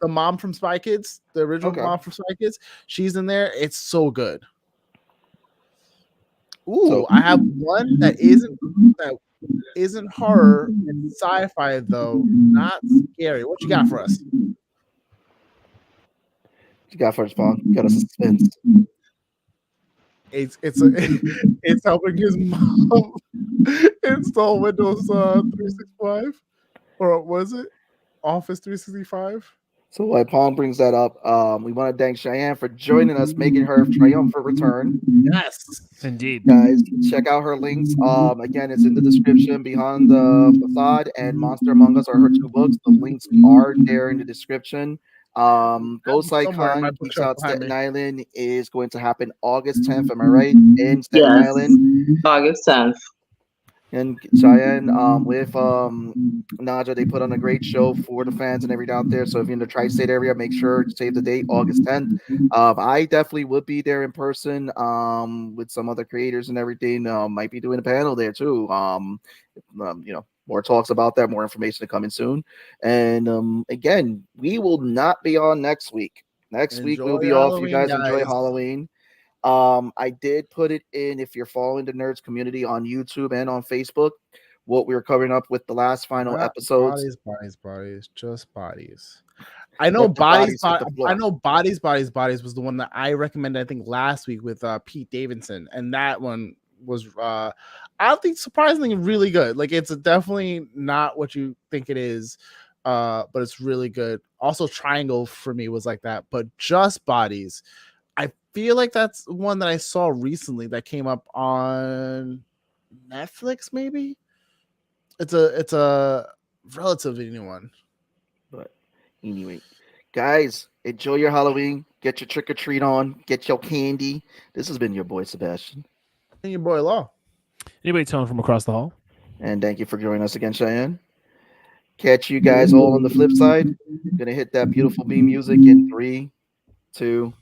mom from Spy Kids, the original mom from Spy Kids. She's in there. It's so good. Ooh, I have one that isn't horror, it's sci-fi though, not scary. What you got for us? You got first, Pong. Got a suspense. It's helping his mom install Windows 365, or was it Office 365? So while Pong brings that up, we want to thank Cheyenne for joining us, making her triumphant return. Yes, indeed, guys. Check out her links. Again, it's in the description. Behind the Facade and Monster Among Us are her 2 books. The links are there in the description. GOASI Con Geeks Out Staten Island is going to happen August 10th. Am I right? In Staten Island, August 10th. And Cheyenne, with Naja, they put on a great show for the fans and everything out there. So if you're in the tri-state area, make sure to save the date, August 10th. I definitely would be there in person with some other creators and everything. Might be doing a panel there too. More talks about that, more information coming soon. And again, we will not be on next week. Next week we'll be off. You guys enjoy Halloween. I did put it in, if you're following the Nerds community on YouTube and on Facebook, what we were covering up with the last final episodes. Bodies, just bodies. I know bodies was the one that I recommended, I think, last week with Pete Davidson, and that one was I think surprisingly really good. Like, it's definitely not what you think it is, but it's really good. Also, Triangle for me was like that, but Just Bodies, I feel like that's one that I saw recently that came up on Netflix. Maybe it's a relatively new one. But anyway, guys, enjoy your Halloween. Get your trick or treat on. Get your candy. This has been your boy Sebastian and your boy Law. Anybody telling from across the hall? And thank you for joining us again, Cheyenne. Catch you guys all on the flip side. Gonna hit that beautiful B music in 3, 2.